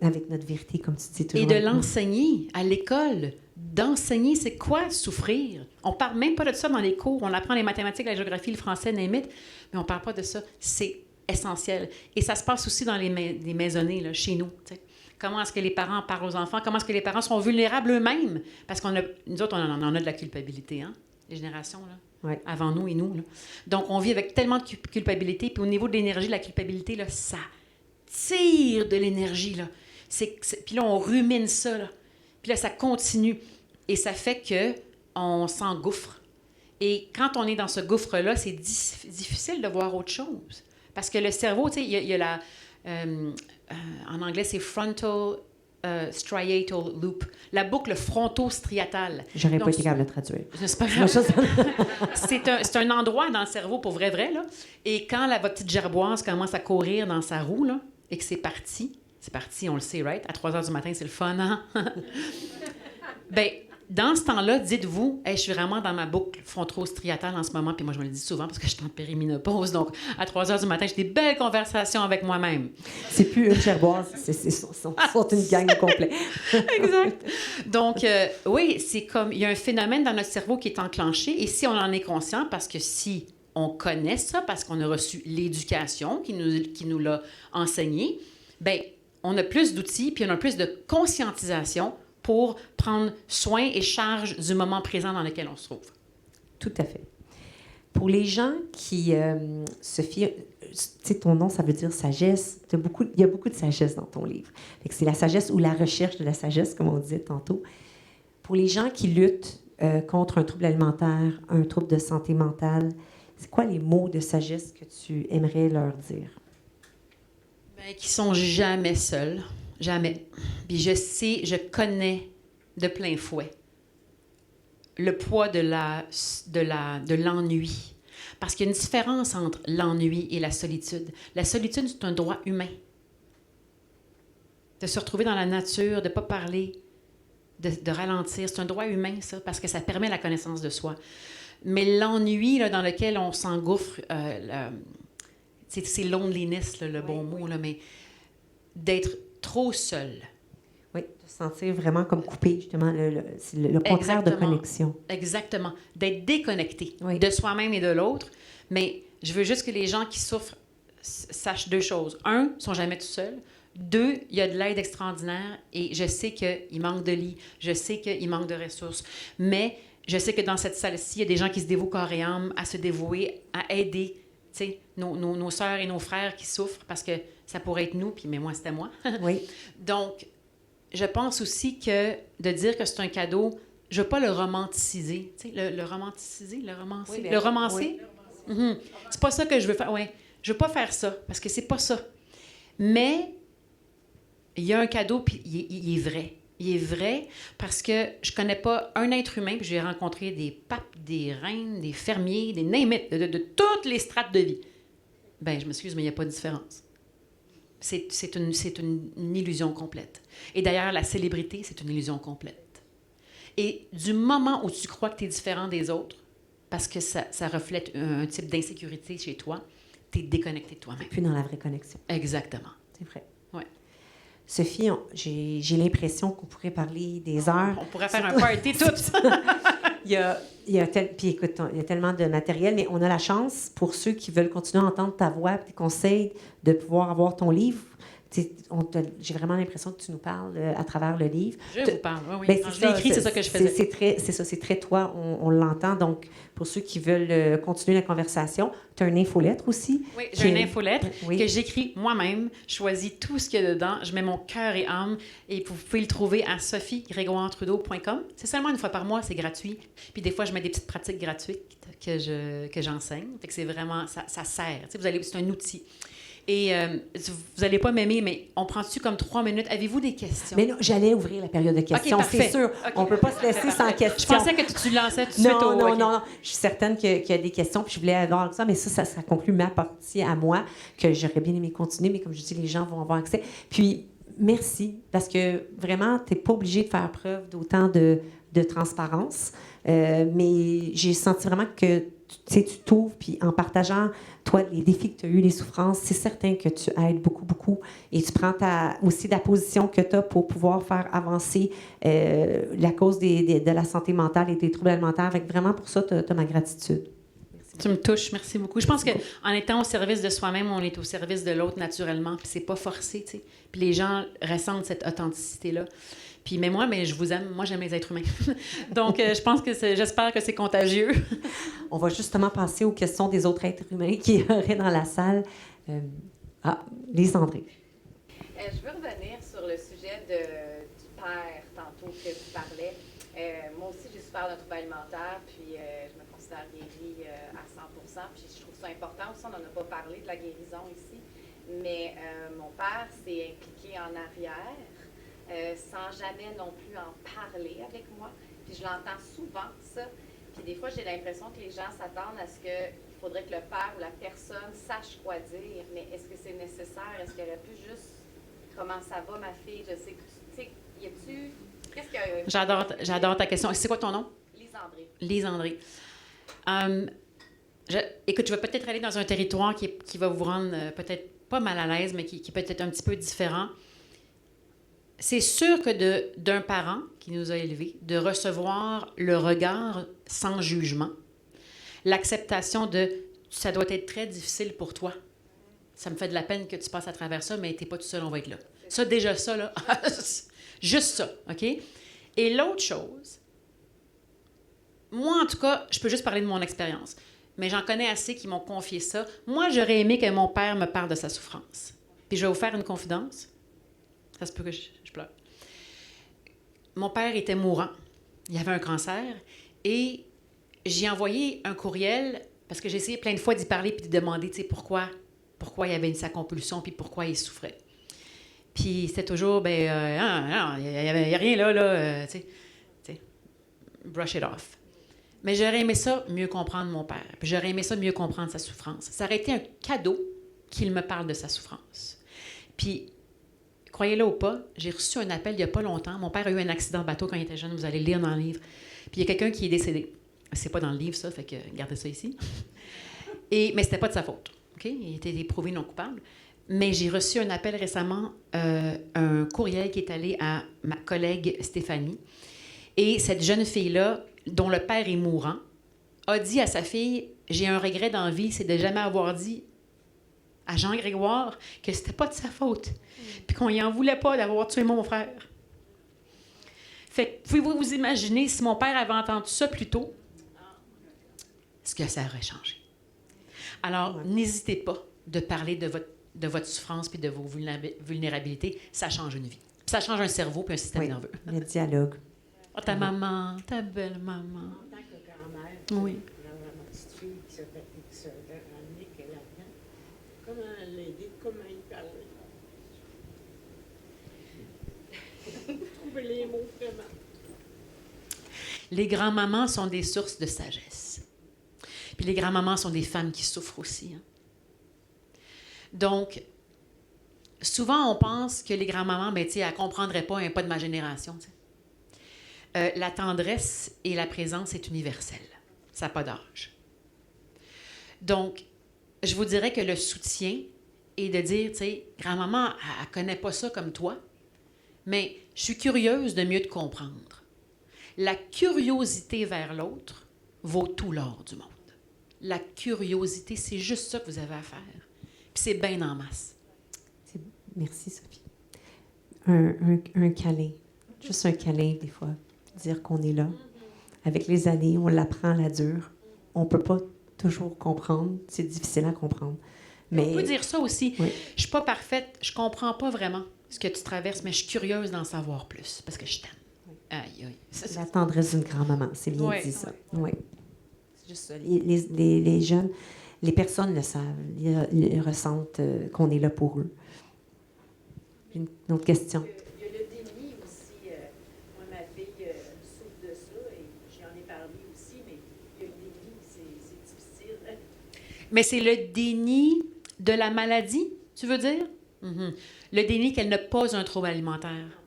Speaker 2: avec notre vérité, comme tu dis toujours.
Speaker 3: Et de l'enseigner à l'école. D'enseigner, c'est quoi souffrir? On ne parle même pas de ça dans les cours. On apprend les mathématiques, la géographie, le français, name it, mais on ne parle pas de ça. C'est essentiel. Et ça se passe aussi dans les maisonnées, là, chez nous. T'sais. Comment est-ce que les parents parlent aux enfants? Comment est-ce que les parents sont vulnérables eux-mêmes? Parce que nous autres, on en a de la culpabilité, hein? Les générations, là,
Speaker 2: ouais.
Speaker 3: Avant nous et nous. Là. Donc, on vit avec tellement de culpabilité. Puis au niveau de l'énergie, la culpabilité, là, ça tire de l'énergie. Là. Puis là, on rumine ça. Là. Puis là, ça continue. Et ça fait qu'on s'engouffre. Et quand on est dans ce gouffre-là, c'est difficile de voir autre chose. Parce que le cerveau, tu sais, il y a la... en anglais, c'est frontal striatal loop. La boucle frontostriatale.
Speaker 2: J'aurais pas été capable de le traduire.
Speaker 3: C'est pas grave. C'est un endroit dans le cerveau, pour vrai, là. Et quand votre petite gerboise commence à courir dans sa roue, là, et que c'est parti, on le sait, right? À 3 heures du matin, c'est le fun, hein? Bien, dans ce temps-là, dites-vous, hey, je suis vraiment dans ma boucle frontostriatale en ce moment, puis moi, je me le dis souvent parce que je suis en périménopause, donc à 3 heures du matin, j'ai des belles conversations avec moi-même.
Speaker 2: C'est plus une gerboise, c'est une gang au complet.
Speaker 3: Exact. Donc, oui, c'est comme, il y a un phénomène dans notre cerveau qui est enclenché, et si on en est conscient, parce que si on connaît ça, parce qu'on a reçu l'éducation qui nous l'a enseigné, bien, on a plus d'outils, puis on a plus de conscientisation pour prendre soin et charge du moment présent dans lequel on se trouve.
Speaker 2: Tout à fait. Pour les gens qui se fient... Tu sais, ton nom, ça veut dire sagesse. Il y a beaucoup de sagesse dans ton livre. C'est la sagesse ou la recherche de la sagesse, comme on disait tantôt. Pour les gens qui luttent contre un trouble alimentaire, un trouble de santé mentale, c'est quoi les mots de sagesse que tu aimerais leur dire?
Speaker 3: Bien, qu'ils sont jamais seuls. Jamais. Puis je connais de plein fouet le poids de l'ennui. Parce qu'il y a une différence entre l'ennui et la solitude. La solitude, c'est un droit humain. De se retrouver dans la nature, de ne pas parler, de ralentir, c'est un droit humain, ça, parce que ça permet la connaissance de soi. Mais l'ennui là, dans lequel on s'engouffre, c'est loneliness, là, le bon mot, là, mais d'être trop seul.
Speaker 2: Oui, de se sentir vraiment comme coupé, justement, c'est le contraire
Speaker 3: Exactement.
Speaker 2: de connexion.
Speaker 3: Exactement. D'être déconnecté
Speaker 2: oui.
Speaker 3: de soi-même et de l'autre. Mais je veux juste que les gens qui souffrent sachent 2 choses. 1, ils ne sont jamais tout seuls. 2, il y a de l'aide extraordinaire et je sais qu'il manque de lits, je sais qu'il manque de ressources. Mais je sais que dans cette salle-ci, il y a des gens qui se dévouent corps et âme à se dévouer, à aider nos sœurs et nos frères qui souffrent parce que ça pourrait être nous, puis mais moi, c'était moi.
Speaker 2: Oui.
Speaker 3: Donc, je pense aussi que de dire que c'est un cadeau, je ne veux pas le romanticiser. Tu sais, le romanticiser, le romancer.
Speaker 2: Oui,
Speaker 3: le romancer.
Speaker 2: Oui.
Speaker 3: Mm-hmm. C'est pas ça que je veux faire. Ouais. Je veux pas faire ça, parce que c'est pas ça. Mais il y a un cadeau, puis il est vrai. Il est vrai parce que je connais pas un être humain, puis j'ai rencontré des papes, des reines, des fermiers, des name it, de toutes les strates de vie. Bien, je m'excuse, mais il n'y a pas de différence. C'est une illusion complète. Et d'ailleurs, la célébrité, c'est une illusion complète. Et du moment où tu crois que tu es différent des autres, parce que ça reflète un type d'insécurité chez toi, tu es déconnecté de toi-même.
Speaker 2: Puis dans la vraie connexion.
Speaker 3: Exactement.
Speaker 2: C'est vrai.
Speaker 3: Ouais.
Speaker 2: Sophie, j'ai l'impression qu'on pourrait parler des heures.
Speaker 3: On pourrait faire un party toutes.
Speaker 2: Puis écoute, il y a tellement de matériel, mais on a la chance, pour ceux qui veulent continuer à entendre ta voix, tes conseils, de pouvoir avoir ton livre. J'ai vraiment l'impression que tu nous parles à travers le livre.
Speaker 3: Je vous parle, oui.
Speaker 2: Ben,
Speaker 3: Quand je l'ai écrit, c'est ça que je faisais.
Speaker 2: C'est très toi, on l'entend. Donc, pour ceux qui veulent continuer la conversation, tu as une infolettre aussi.
Speaker 3: Oui, j'ai une infolettre
Speaker 2: oui.
Speaker 3: que j'écris moi-même. Je choisis tout ce qu'il y a dedans. Je mets mon cœur et âme. Et vous pouvez le trouver à sophiegrégoiretrudeau.com. C'est seulement une fois par mois, c'est gratuit. Puis des fois, je mets des petites pratiques gratuites que j'enseigne. Fait que c'est vraiment, ça sert. C'est un outil. Et vous n'allez pas m'aimer, mais on prend-tu comme 3 minutes? Avez-vous des questions?
Speaker 2: Mais non, j'allais ouvrir la période de questions, c'est sûr.
Speaker 3: Okay.
Speaker 2: On ne peut pas se laisser sans questions.
Speaker 3: Je pensais que tu lançais tout de suite au...
Speaker 2: Non. Je suis certaine qu'il y a des questions, puis je voulais avoir ça, mais ça conclut ma partie à moi, que j'aurais bien aimé continuer, mais comme je dis, les gens vont avoir accès. Puis, merci, parce que vraiment, tu n'es pas obligé de faire preuve d'autant de transparence, mais j'ai senti vraiment que tu t'ouvres, puis en partageant, toi, les défis que tu as eus, les souffrances, c'est certain que tu aides beaucoup, beaucoup. Et tu prends aussi la position que tu as pour pouvoir faire avancer la cause de la santé mentale et des troubles alimentaires. Avec vraiment, pour ça, tu as ma gratitude.
Speaker 3: Merci. Tu me touches, merci beaucoup. Je pense qu'en étant au service de soi-même, on est au service de l'autre naturellement, puis c'est pas forcé, tu sais. Puis les gens ressentent cette authenticité-là. Puis, mais je vous aime. Moi, j'aime les êtres humains. Donc, j'espère que c'est contagieux.
Speaker 2: On va justement passer aux questions des autres êtres humains qui y auraient dans la salle. Lise André.
Speaker 5: Je veux revenir sur le sujet du père, tantôt, que tu parlais. Moi aussi, j'ai souffert d'un trouble alimentaire, puis je me considère guérie à 100%. Puis je trouve ça important aussi, on n'en a pas parlé de la guérison ici. Mais mon père s'est impliqué en arrière. Sans jamais non plus en parler avec moi. Puis je l'entends souvent, ça. Puis des fois, j'ai l'impression que les gens s'attendent à ce qu'il faudrait que le père ou la personne sache quoi dire. Mais est-ce que c'est nécessaire? Est-ce qu'elle aurait pu juste... Comment ça va, ma fille? Je sais que tu sais, y a-tu... Qu'est-ce que...
Speaker 3: J'adore ta question. C'est quoi ton nom?
Speaker 5: Lise André.
Speaker 3: Lise André. Écoute, je vais peut-être aller dans un territoire qui va vous rendre peut-être pas mal à l'aise, mais qui peut être un petit peu différent. C'est sûr que d'un parent qui nous a élevés, de recevoir le regard sans jugement, l'acceptation de « ça doit être très difficile pour toi. Ça me fait de la peine que tu passes à travers ça, mais t'es pas tout seul, on va être là. » Ça, déjà ça, là, juste ça, OK? Et l'autre chose, moi, en tout cas, je peux juste parler de mon expérience, mais j'en connais assez qui m'ont confié ça. Moi, j'aurais aimé que mon père me parle de sa souffrance. Puis je vais vous faire une confidence. Ça se peut que je pleure. Mon père était mourant. Il avait un cancer. Et j'ai envoyé un courriel, parce que j'ai essayé plein de fois d'y parler puis de demander, tu sais, pourquoi il avait sa compulsion puis pourquoi il souffrait. Puis c'était toujours, non, il n'y a rien là, tu sais, brush it off. Mais j'aurais aimé ça mieux comprendre mon père. Puis j'aurais aimé ça mieux comprendre sa souffrance. Ça aurait été un cadeau qu'il me parle de sa souffrance. Puis, croyez-le ou pas, j'ai reçu un appel il n'y a pas longtemps. Mon père a eu un accident de bateau quand il était jeune. Vous allez le lire dans le livre. Puis il y a quelqu'un qui est décédé. C'est pas dans le livre, ça, fait que gardez ça ici. Mais c'était pas de sa faute. OK? Il était éprouvé non coupable. Mais j'ai reçu un appel récemment, un courriel qui est allé à ma collègue Stéphanie. Et cette jeune fille-là, dont le père est mourant, a dit à sa fille « J'ai un regret dans la vie, c'est de jamais avoir dit à Jean-Grégoire que c'était pas de sa faute, puis qu'on y en voulait pas d'avoir tué mon frère. » Fait que pouvez-vous vous imaginer si mon père avait entendu ça plus tôt, ce que ça aurait changé. Alors, n'hésitez pas de parler de votre souffrance puis de vos vulnérabilités. Ça change une vie. Puis ça change un cerveau puis un système nerveux.
Speaker 2: Le dialogue.
Speaker 3: Oh, ta maman, ta belle maman.
Speaker 4: En tant que grand-mère,
Speaker 3: oui.
Speaker 4: ma petite fille qui se fait ramener qu'elle est là-dedans, comment l'aider, comment y parler. Trouver les mots vraiment.
Speaker 3: Les grands-mamans sont des sources de sagesse. Puis les grands-mamans sont des femmes qui souffrent aussi. Hein. Donc, souvent, on pense que les grands-mamans, ben, tu sais, elles ne comprendraient pas, elles sont pas de ma génération. Tu sais. La tendresse et la présence est universelle. Ça n'a pas d'âge. Donc, je vous dirais que le soutien est de dire, tu sais, grand-maman, elle ne connaît pas ça comme toi, mais je suis curieuse de mieux te comprendre. La curiosité vers l'autre vaut tout l'or du monde. La curiosité, c'est juste ça que vous avez à faire. Puis c'est bien en masse.
Speaker 2: Merci, Sophie. Un câlin. Juste un câlin, des fois. Dire qu'on est là. Avec les années, on l'apprend à la dure. On ne peut pas toujours comprendre. C'est difficile à comprendre. Mais
Speaker 3: on peut dire ça aussi.
Speaker 2: Oui.
Speaker 3: Je ne suis pas parfaite. Je ne comprends pas vraiment ce que tu traverses, mais je suis curieuse d'en savoir plus parce que je t'aime. Aïe, aïe.
Speaker 2: c'est la tendresse d'une grand-maman. C'est bien
Speaker 3: Ouais.
Speaker 2: dit, ça. Oui. C'est juste ça. Les jeunes, les personnes le savent. Ils ressentent qu'on est là pour eux. Une autre question.
Speaker 4: Il y a le déni aussi. Moi, ma fille souffre de ça et j'en ai parlé aussi, mais il y a le déni, c'est difficile.
Speaker 3: Mais c'est le déni de la maladie, tu veux dire? Mhm. Le déni qu'elle n'a pas un trouble alimentaire.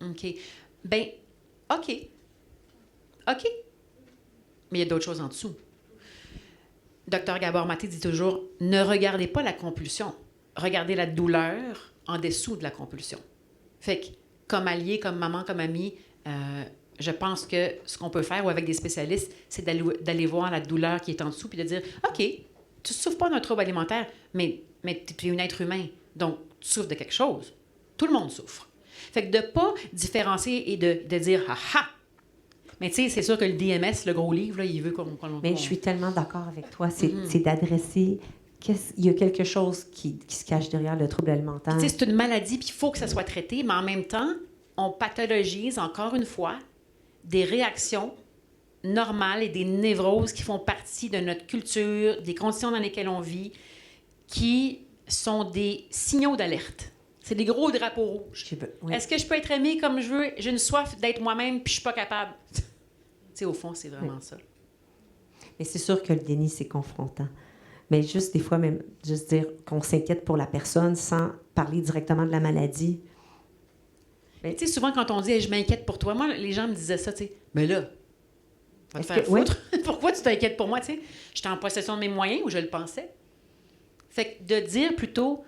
Speaker 3: OK. Bien, OK. OK. Mais il y a d'autres choses en dessous. Dr Gabor Maté dit toujours, ne regardez pas la compulsion. Regardez la douleur en dessous de la compulsion. Fait que, comme allié, comme maman, comme amie, je pense que ce qu'on peut faire, ou avec des spécialistes, c'est d'aller voir la douleur qui est en dessous, puis de dire, OK, tu ne souffres pas d'un trouble alimentaire, mais tu es un être humain, donc tu souffres de quelque chose. Tout le monde souffre. Fait que de ne pas différencier et de dire, ah ah! Mais tu sais, c'est sûr que le DMS, le gros livre, là, il veut qu'on...
Speaker 2: Mais je suis tellement d'accord avec toi. C'est d'adresser... Il y a quelque chose qui se cache derrière le trouble alimentaire.
Speaker 3: Tu sais, c'est une maladie, puis il faut que ça soit traité, mais en même temps, on pathologise, encore une fois, des réactions normales et des névroses qui font partie de notre culture, des conditions dans lesquelles on vit, qui sont des signaux d'alerte. C'est des gros drapeaux rouges.
Speaker 2: Oui.
Speaker 3: Est-ce que je peux être aimée comme je veux? J'ai une soif d'être moi-même, puis je suis pas capable. Tu sais, au fond, c'est vraiment ça.
Speaker 2: Mais c'est sûr que le déni, c'est confrontant. Mais juste des fois, même, juste dire qu'on s'inquiète pour la personne sans parler directement de la maladie.
Speaker 3: Tu sais, souvent, quand on dit hey, « je m'inquiète pour toi », moi, les gens me disaient ça, tu sais. Mais là, va te faire foutre. Pourquoi tu t'inquiètes pour moi, tu sais? J'étais en possession de mes moyens ou je le pensais. Fait que de dire plutôt,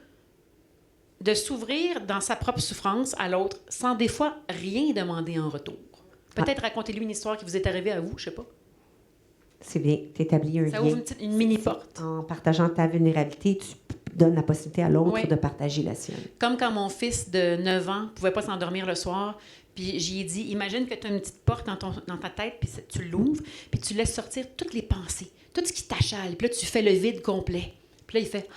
Speaker 3: de s'ouvrir dans sa propre souffrance à l'autre sans des fois rien demander en retour. Peut-être racontez-lui une histoire qui vous est arrivée à vous, je sais pas.
Speaker 2: C'est bien, tu établis un lien.
Speaker 3: Ça ouvre une mini-porte.
Speaker 2: En partageant ta vulnérabilité, tu donnes la possibilité à l'autre de partager la sienne.
Speaker 3: Comme quand mon fils de 9 ans ne pouvait pas s'endormir le soir, puis j'y ai dit, imagine que tu as une petite porte dans ta tête, puis tu l'ouvres, puis tu laisses sortir toutes les pensées, tout ce qui t'achale, puis là, tu fais le vide complet. Puis là, il fait,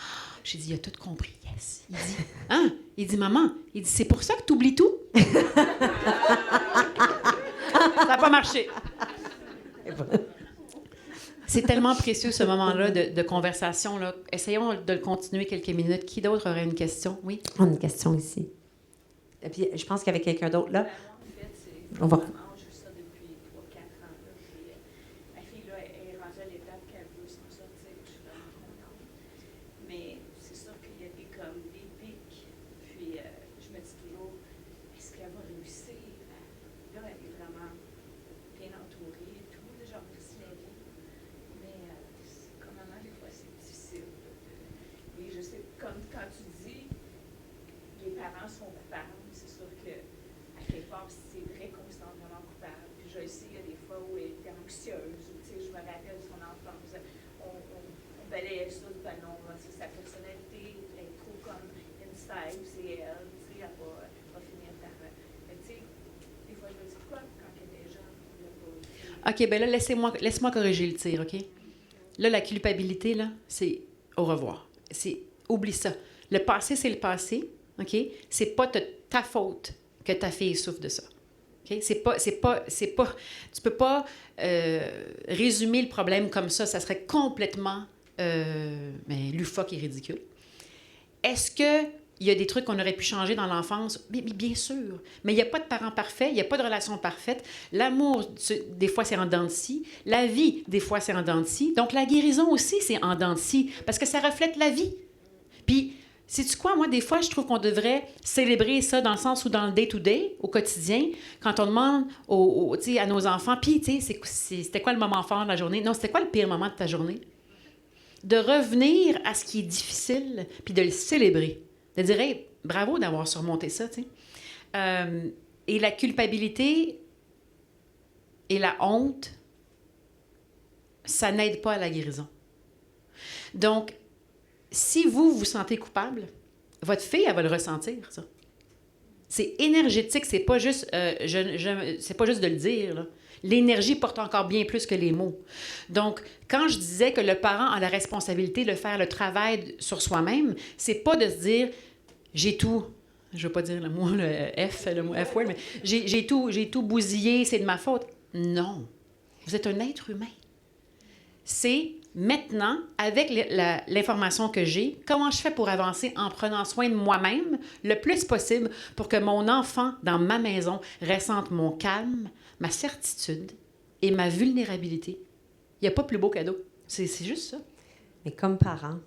Speaker 3: j'ai dit, il a tout compris, yes. Il dit, hein? Il dit, maman, il dit, c'est pour ça que tu oublies tout? Ça n'a pas marché. C'est tellement précieux, ce moment-là de conversation. Là. Essayons de le continuer quelques minutes. Qui d'autre aurait une question? Oui?
Speaker 2: On a une question ici. Et puis, je pense qu'il y avait quelqu'un d'autre là.
Speaker 4: Moi, en fait, c'est...
Speaker 2: On va...
Speaker 4: Je fais ça depuis 3-4 ans. Là, puis, ma fille, là, elle est rendue à l'étape qu'elle veut s'en sortir. Je suis vraiment contente. Mais c'est sûr qu'il y a des pics. Puis, je me dis toujours, est-ce qu'elle va réussir? Là, elle est vraiment bien entourée et tout. Là, j'en remercie la vie. Mais, comme maman, des fois, c'est difficile. Et je sais, comme quand tu dis, les parents sont coupables, c'est sûr que à quelque part, c'est vrai qu'on se sent vraiment coupable. Puis je sais, il y a des fois où elle était anxieuse, ou tu sais, je me rappelle de son enfance, on balayait ça du ballon, c'est sa personnalité, elle est trop comme inside, c'est elle, tu sais, elle va finir par... Mais tu sais, des fois, je me dis, pourquoi quand elle était jeune, on l'a pas...
Speaker 3: OK, bien là, laisse-moi corriger le tir, OK? Là, la culpabilité, là, c'est au revoir. Oublie ça. Le passé, c'est le passé, OK? C'est pas ta faute que ta fille souffre de ça. OK? Tu peux pas résumer le problème comme ça. Ça serait complètement loufoque et ridicule. Est-ce qu'il y a des trucs qu'on aurait pu changer dans l'enfance? Bien sûr. Mais il n'y a pas de parents parfaits, il n'y a pas de relation parfaite. L'amour, des fois, c'est en dents de scie. La vie, des fois, c'est en dents de scie. Donc, la guérison aussi, c'est en dents de scie parce que ça reflète la vie. Puis, sais-tu quoi? Moi, des fois, je trouve qu'on devrait célébrer ça dans le sens où dans le day-to-day, au quotidien, quand on demande à nos enfants, puis, tu sais, c'était quoi le moment fort de la journée? Non, c'était quoi le pire moment de ta journée? De revenir à ce qui est difficile, puis de le célébrer. De dire, hey, bravo d'avoir surmonté ça, tu sais. Et la culpabilité et la honte, ça n'aide pas à la guérison. Donc, si vous vous sentez coupable, votre fille, elle va le ressentir, ça. C'est énergétique, c'est pas juste, c'est pas juste de le dire, là. L'énergie porte encore bien plus que les mots. Donc, quand je disais que le parent a la responsabilité de faire le travail sur soi-même, c'est pas de se dire « j'ai tout », je ne veux pas dire le mot F-word, mais j'ai tout bousillé, c'est de ma faute. Non. Vous êtes un être humain. C'est maintenant, avec l'information que j'ai, comment je fais pour avancer en prenant soin de moi-même le plus possible pour que mon enfant, dans ma maison, ressente mon calme, ma certitude et ma vulnérabilité. Il n'y a pas plus beau cadeau. C'est juste ça.
Speaker 2: Mais comme parent,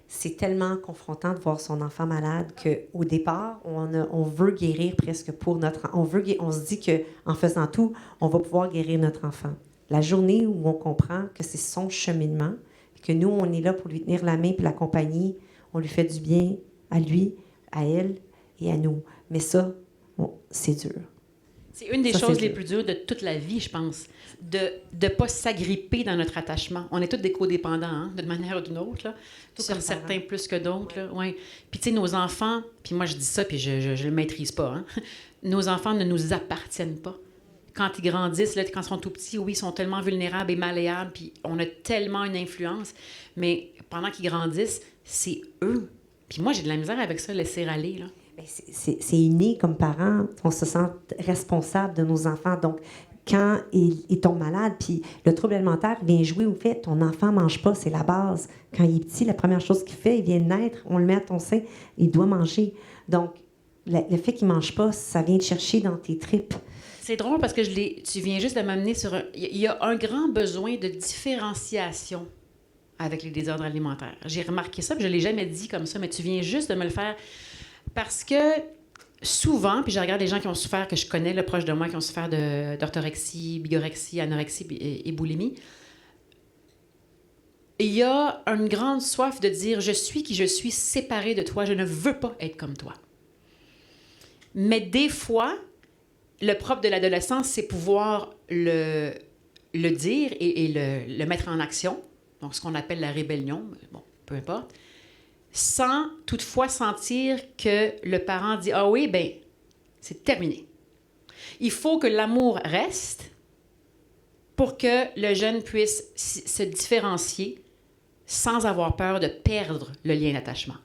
Speaker 2: c'est tellement confrontant de voir son enfant malade qu'au départ, on veut guérir presque pour notre enfant. On se dit qu'en faisant tout, on va pouvoir guérir notre enfant. La journée où on comprend que c'est son cheminement, que nous, on est là pour lui tenir la main puis l'accompagner, on lui fait du bien à lui, à elle et à nous. Mais ça, c'est dur.
Speaker 3: C'est une des choses les plus dures de toute la vie, je pense, de ne pas s'agripper dans notre attachement. On est tous des codépendants, hein, d'une manière ou d'une autre, là. Sur certains plus que d'autres. Là, ouais. Puis, tu sais, nos enfants, puis moi, je dis ça, puis je ne le maîtrise pas, hein. Nos enfants ne nous appartiennent pas. Quand ils grandissent, là, quand ils sont tout petits, oui, ils sont tellement vulnérables et malléables, puis on a tellement une influence, mais pendant qu'ils grandissent, c'est eux. Puis moi, j'ai de la misère avec ça, laisser aller, là.
Speaker 2: C'est inné comme parents, on se sent responsable de nos enfants. Donc, quand ils tombent malades, puis le trouble alimentaire vient jouer au fait, ton enfant ne mange pas, c'est la base. Quand il est petit, la première chose qu'il fait, il vient de naître, on le met à ton sein, il doit manger. Donc, le fait qu'il ne mange pas, ça vient te chercher dans tes tripes.
Speaker 3: C'est drôle parce que tu viens juste de m'amener sur il y a un grand besoin de différenciation avec les désordres alimentaires. J'ai remarqué ça, puis je ne l'ai jamais dit comme ça, mais tu viens juste de me le faire. Parce que souvent, puis je regarde les gens qui ont souffert, que je connais, là, proches de moi, qui ont souffert d'orthorexie, bigorexie, anorexie et boulimie, il y a une grande soif de dire « Je suis qui je suis, séparée de toi, je ne veux pas être comme toi ». Mais des fois, le propre de l'adolescence, c'est pouvoir le dire et le mettre en action, donc ce qu'on appelle la rébellion, bon, peu importe, sans toutefois sentir que le parent dit « Ah oui, bien, c'est terminé ». Il faut que l'amour reste pour que le jeune puisse se différencier sans avoir peur de perdre le lien d'attachement.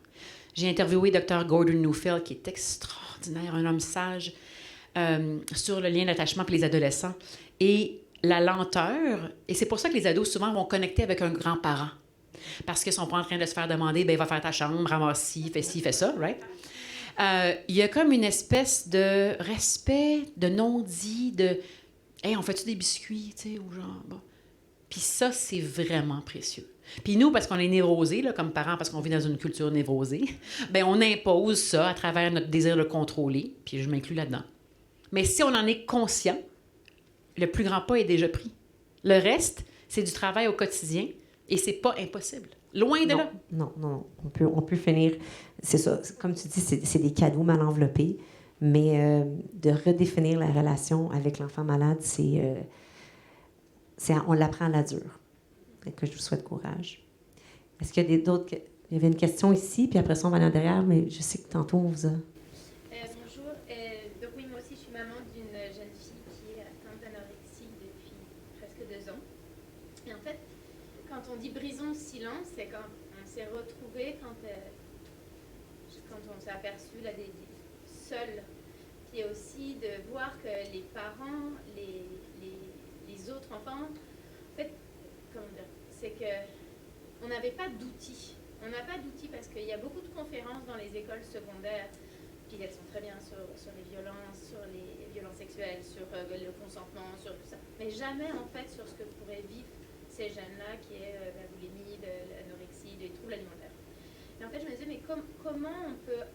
Speaker 3: J'ai interviewé Dr. Gordon Neufeld, qui est extraordinaire, un homme sage, sur le lien d'attachement pour les adolescents. Et la lenteur, et c'est pour ça que les ados souvent vont connecter avec un grand-parent. Parce qu'ils ne sont pas en train de se faire demander, ben, va faire ta chambre, ramasse-ci, fais ça, right? Il y a comme une espèce de respect, de non-dit, de « Hey, on fait-tu des biscuits? » tu sais, ou genre, bon. Puis ça, c'est vraiment précieux. Puis nous, parce qu'on est névrosés, là, comme parents, parce qu'on vit dans une culture névrosée, ben on impose ça à travers notre désir de contrôler, puis je m'inclus là-dedans. Mais si on en est conscient, le plus grand pas est déjà pris. Le reste, c'est du travail au quotidien, et c'est pas impossible. Loin de là.
Speaker 2: Non. On peut finir... C'est ça. Comme tu dis, c'est des cadeaux mal enveloppés. Mais de redéfinir la relation avec l'enfant malade, on l'apprend à la dure. Fait que je vous souhaite courage. Est-ce qu'il y a d'autres... Il y avait une question ici, puis après ça, on va aller en derrière, mais je sais que tantôt, on vous a...
Speaker 6: Bonjour. Donc oui, moi aussi, je suis maman d'une jeune fille qui est atteinte d'anorexie depuis presque 2 ans. Et en fait, quand on dit brisons le silence, c'est quand on s'est retrouvés, quand on s'est aperçu là, seuls. Puis aussi de voir que les parents, les autres enfants, en fait, comment dire, c'est qu'on n'avait pas d'outils. On n'a pas d'outils parce qu'il y a beaucoup de conférences dans les écoles secondaires, puis elles sont très bien sur les violences sexuelles, sur le consentement, sur tout ça, mais jamais en fait sur ce que pourraient vivre ces jeunes-là, qui est la boulimie, l'anorexie, les troubles alimentaires. Et en fait, je me disais, mais comment on peut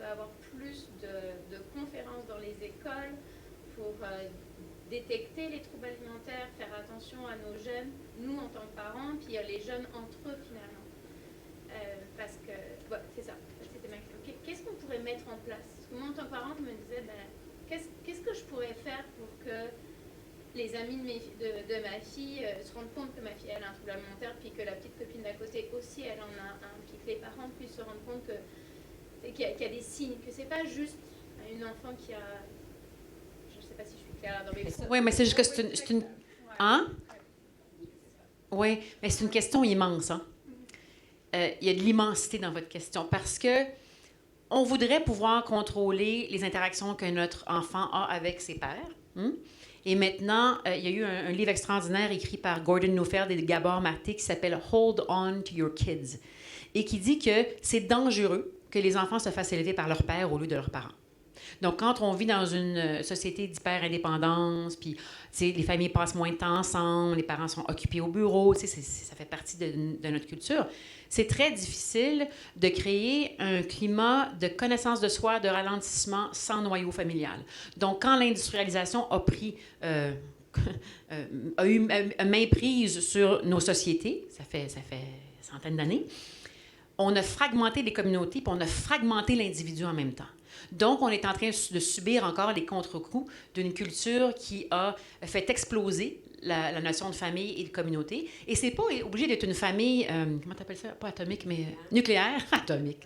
Speaker 6: avoir plus de conférences dans les écoles pour détecter les troubles alimentaires, faire attention à nos jeunes, nous en tant que parents, puis les jeunes entre eux finalement. Parce que, c'est ça, c'était ma question. qu'est-ce qu'on pourrait mettre en place? Parce que moi, en tant que parent, je me disais, qu'est-ce que je pourrais faire pour que les amis de ma fille se rendent compte que ma fille elle a un trouble alimentaire, puis que la petite copine d'à côté aussi elle en a un, puis que les parents puissent se rendre compte qu'il y a des signes, que c'est pas juste une enfant qui a, je sais pas si je suis claire dans mes propos.
Speaker 3: Oui, mais c'est juste que c'est une... Hein? Oui, mais c'est une question immense. Hein? Il y a de l'immensité dans votre question parce que on voudrait pouvoir contrôler les interactions que notre enfant a avec ses pairs. Et maintenant, il y a eu un livre extraordinaire écrit par Gordon Neufeld et Gabor Maté qui s'appelle « Hold on to your kids » et qui dit que c'est dangereux que les enfants se fassent élever par leur père au lieu de leurs parents. Donc, quand on vit dans une société d'hyper-indépendance, puis les familles passent moins de temps ensemble, les parents sont occupés au bureau, ça fait partie de notre culture, c'est très difficile de créer un climat de connaissance de soi, de ralentissement sans noyau familial. Donc, quand l'industrialisation a pris... a eu main prise sur nos sociétés, ça fait centaines d'années, on a fragmenté les communautés, puis on a fragmenté l'individu en même temps. Donc, on est en train de subir encore les contre-coups d'une culture qui a fait exploser la notion de famille et de communauté. Et c'est pas obligé d'être une famille, comment tu appelles ça? Pas atomique, mais nucléaire. Atomique.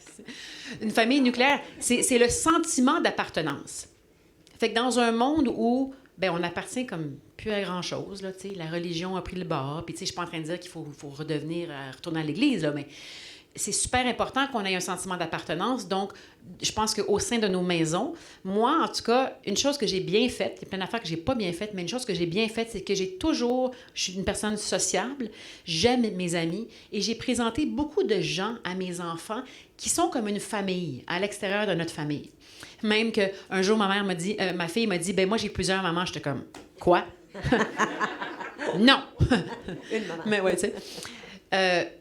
Speaker 3: Une famille nucléaire, c'est le sentiment d'appartenance. Fait que dans un monde où on appartient comme plus à grand-chose, là, la religion a pris le bord, puis je suis pas en train de dire qu'il faut retourner à l'église, là, mais c'est super important qu'on ait un sentiment d'appartenance. Donc, je pense qu'au sein de nos maisons, moi, en tout cas, une chose que j'ai bien faite, il y a plein d'affaires que j'ai pas bien faites, mais une chose que j'ai bien faite, c'est que je suis une personne sociable, j'aime mes amis, et j'ai présenté beaucoup de gens à mes enfants qui sont comme une famille, à l'extérieur de notre famille. Même qu'un jour, ma fille m'a dit, moi, j'ai plusieurs mamans. J'étais comme, quoi? Non!
Speaker 2: Une maman.
Speaker 3: Mais ouais, tu sais.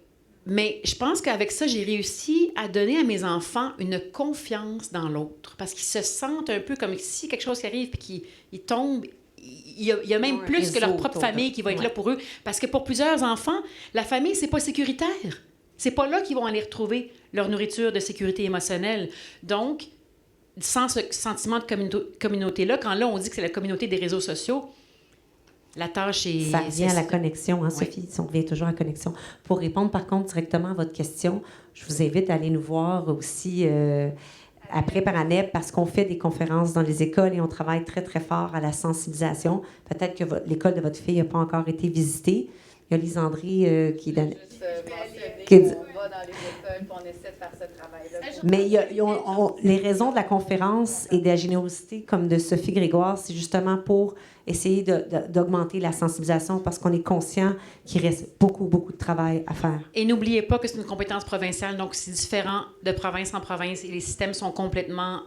Speaker 3: Mais je pense qu'avec ça, j'ai réussi à donner à mes enfants une confiance dans l'autre. Parce qu'ils se sentent un peu comme si quelque chose qui arrive et qu'ils tombent, il y a même plus que leur propre famille qui va être là pour eux. Parce que pour plusieurs enfants, la famille, c'est pas sécuritaire. C'est pas là qu'ils vont aller retrouver leur nourriture de sécurité émotionnelle. Donc, sans ce sentiment de communauté-là, quand là, on dit que c'est la communauté des réseaux sociaux, la tâche est...
Speaker 2: Ça revient à la connexion, hein, Sophie? On revient toujours à la connexion. Pour répondre, par contre, directement à votre question, je vous invite à aller nous voir aussi après par ANEB parce qu'on fait des conférences dans les écoles et on travaille très, très fort à la sensibilisation. Peut-être que l'école de votre fille n'a pas encore été visitée. Il y a Lisandrie qui donne...
Speaker 5: On va dans les écoles et on essaie de faire ce travail-là.
Speaker 2: Mais les raisons de la conférence et de la générosité, comme de Sophie Grégoire, c'est justement pour essayer d'augmenter la sensibilisation parce qu'on est conscient qu'il reste beaucoup, beaucoup de travail à faire.
Speaker 3: Et n'oubliez pas que c'est une compétence provinciale, donc c'est différent de province en province et les systèmes sont complètement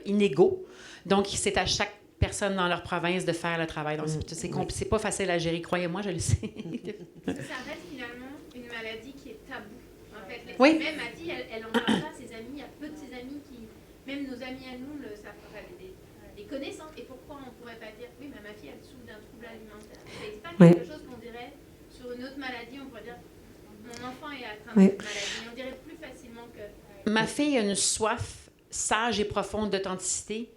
Speaker 3: inégaux. Donc, c'est à chaque personne dans leur province de faire le travail. Donc, c'est pas facile à gérer, croyez-moi, je le sais.
Speaker 6: Ça reste finalement une maladie qui est taboue. En fait,
Speaker 3: Oui.
Speaker 6: Même a dit, elle en parle pas à ses amis. Il y a peu de ses amis qui, même nos amis à nous, le savent pas, des connaissances. Et pourquoi on pourrait pas dire, oui, mais ma fille, elle souffre d'un trouble alimentaire. C'est pas quelque chose qu'on dirait sur une autre maladie. On pourrait dire, mon enfant est atteint de cette maladie. On dirait plus facilement que...
Speaker 3: Ma fille a une soif sage et profonde d'authenticité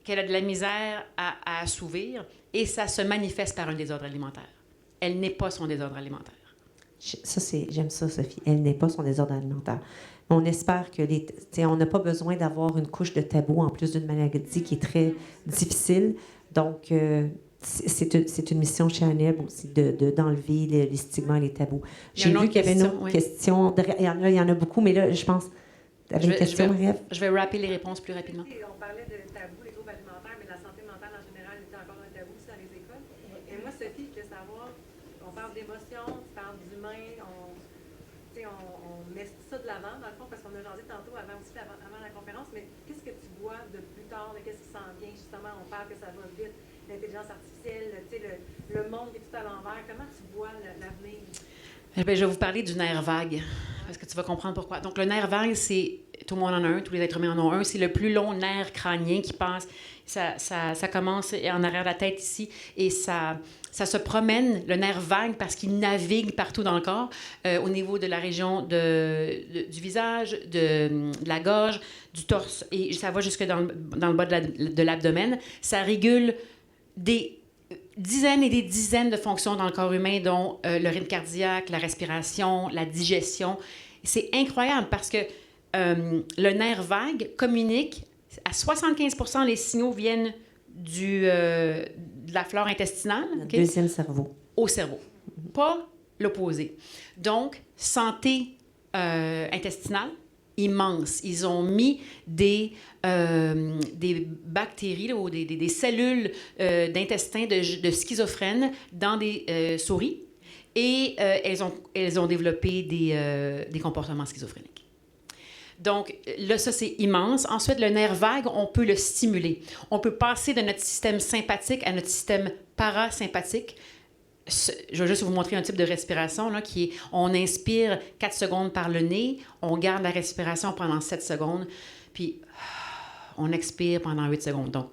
Speaker 3: qu'elle a de la misère à assouvir et ça se manifeste par un désordre alimentaire. Elle n'est pas son désordre alimentaire.
Speaker 2: J'aime ça, Sophie. Elle n'est pas son désordre alimentaire. On espère que on n'a pas besoin d'avoir une couche de tabou en plus d'une maladie qui est très difficile. Donc, c'est une mission chez ANEB aussi d'enlever les stigmas et les tabous. J'ai vu qu'il y avait une autre question. Il y en a beaucoup, mais là, je pense... Tu avais une question, Marie-Ève?
Speaker 3: Je vais rappeler les réponses plus rapidement.
Speaker 7: On parlait de tabou, les troubles alimentaires, mais la santé mentale en général était encore un tabou aussi dans les écoles. Et moi, Sophie, je voulais savoir, on parle d'émotions, on parle d'humain, on met ça de l'avant, dans le fond, parce qu'on a jasé tantôt avant la conférence, mais qu'est-ce que tu vois de plus tard, qu'est-ce qui s'en vient, justement, on parle que ça va vite, l'intelligence artificielle, le monde qui est tout à l'envers, comment tu vois l'avenir?
Speaker 3: Je vais vous parler du nerf vague, parce que tu vas comprendre pourquoi. Donc, le nerf vague, c'est tout le monde en a un, tous les êtres humains en ont un. C'est le plus long nerf crânien qui passe. Ça commence en arrière de la tête ici et ça se promène, le nerf vague, parce qu'il navigue partout dans le corps, au niveau de la région du visage, de la gorge, du torse, et ça va jusque dans le bas de l'abdomen. Ça régule des dizaines et des dizaines de fonctions dans le corps humain, dont le rythme cardiaque, la respiration, la digestion. C'est incroyable parce que le nerf vague communique à 75%, les signaux viennent de la flore intestinale.
Speaker 2: Le deuxième cerveau.
Speaker 3: Au cerveau. Pas l'opposé. Donc, santé intestinale immense. Ils ont mis des bactéries là, ou des cellules d'intestin de schizophrènes dans des souris et elles ont développé des comportements schizophréniques. Donc, là, ça, c'est immense. Ensuite, le nerf vague, on peut le stimuler. On peut passer de notre système sympathique à notre système parasympathique. Je vais juste vous montrer un type de respiration là, qui est, on inspire 4 secondes par le nez, on garde la respiration pendant 7 secondes, puis on expire pendant 8 secondes. Donc,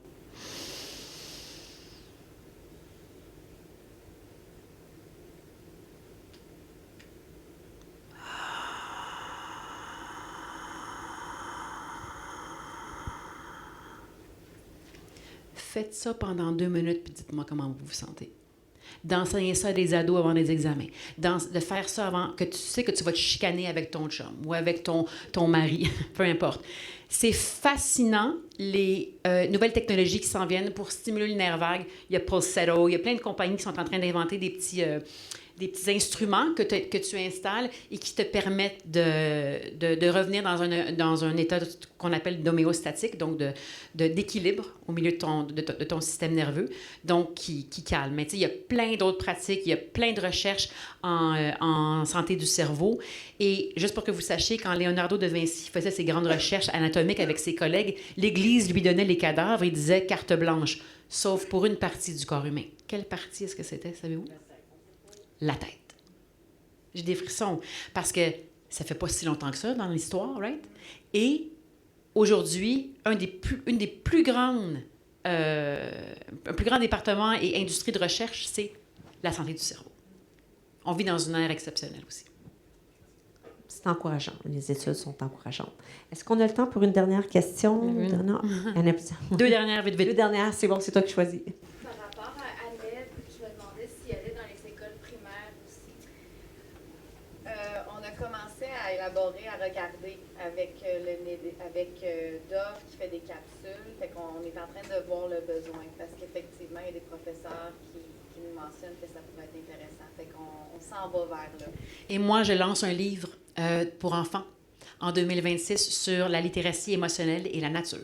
Speaker 3: faites ça pendant 2 minutes, puis dites-moi comment vous vous sentez. D'enseigner ça à des ados avant des examens. De faire ça avant que tu sais que tu vas te chicaner avec ton chum ou avec ton mari, peu importe. C'est fascinant, les nouvelles technologies qui s'en viennent pour stimuler le nerf vague. Il y a Pulsetto, il y a plein de compagnies qui sont en train d'inventer des petits instruments que tu installes et qui te permettent de revenir dans un état qu'on appelle d'homéostatique, donc d'équilibre au milieu de ton système nerveux, donc qui calme. Mais tu sais, il y a plein d'autres pratiques, il y a plein de recherches en santé du cerveau. Et juste pour que vous sachiez, quand Leonardo de Vinci faisait ses grandes recherches anatomiques avec ses collègues, l'Église lui donnait les cadavres et disait carte blanche, sauf pour une partie du corps humain. Quelle partie est-ce que c'était, savez-vous? La tête. J'ai des frissons parce que ça fait pas si longtemps que ça dans l'histoire, right? Et aujourd'hui, un plus grand département et industrie de recherche, c'est la santé du cerveau. On vit dans une ère exceptionnelle aussi.
Speaker 2: C'est encourageant. Les études sont encourageantes. Est-ce qu'on a le temps pour une dernière question? Non.
Speaker 3: Deux dernières, vite.
Speaker 2: Deux dernières, c'est bon, c'est toi qui choisis.
Speaker 6: Par rapport à l'aide, je me demandais si elle est dans les écoles primaires aussi.
Speaker 5: On a commencé à élaborer, à regarder avec Dove qui fait des capsules. Fait qu'on est en train de voir le besoin parce qu'effectivement, il y a des professeurs qui nous mentionnent que ça pourrait être intéressant. Fait qu'on s'en va vers là.
Speaker 3: Et moi, je lance un livre pour enfants en 2026 sur la littératie émotionnelle et la nature.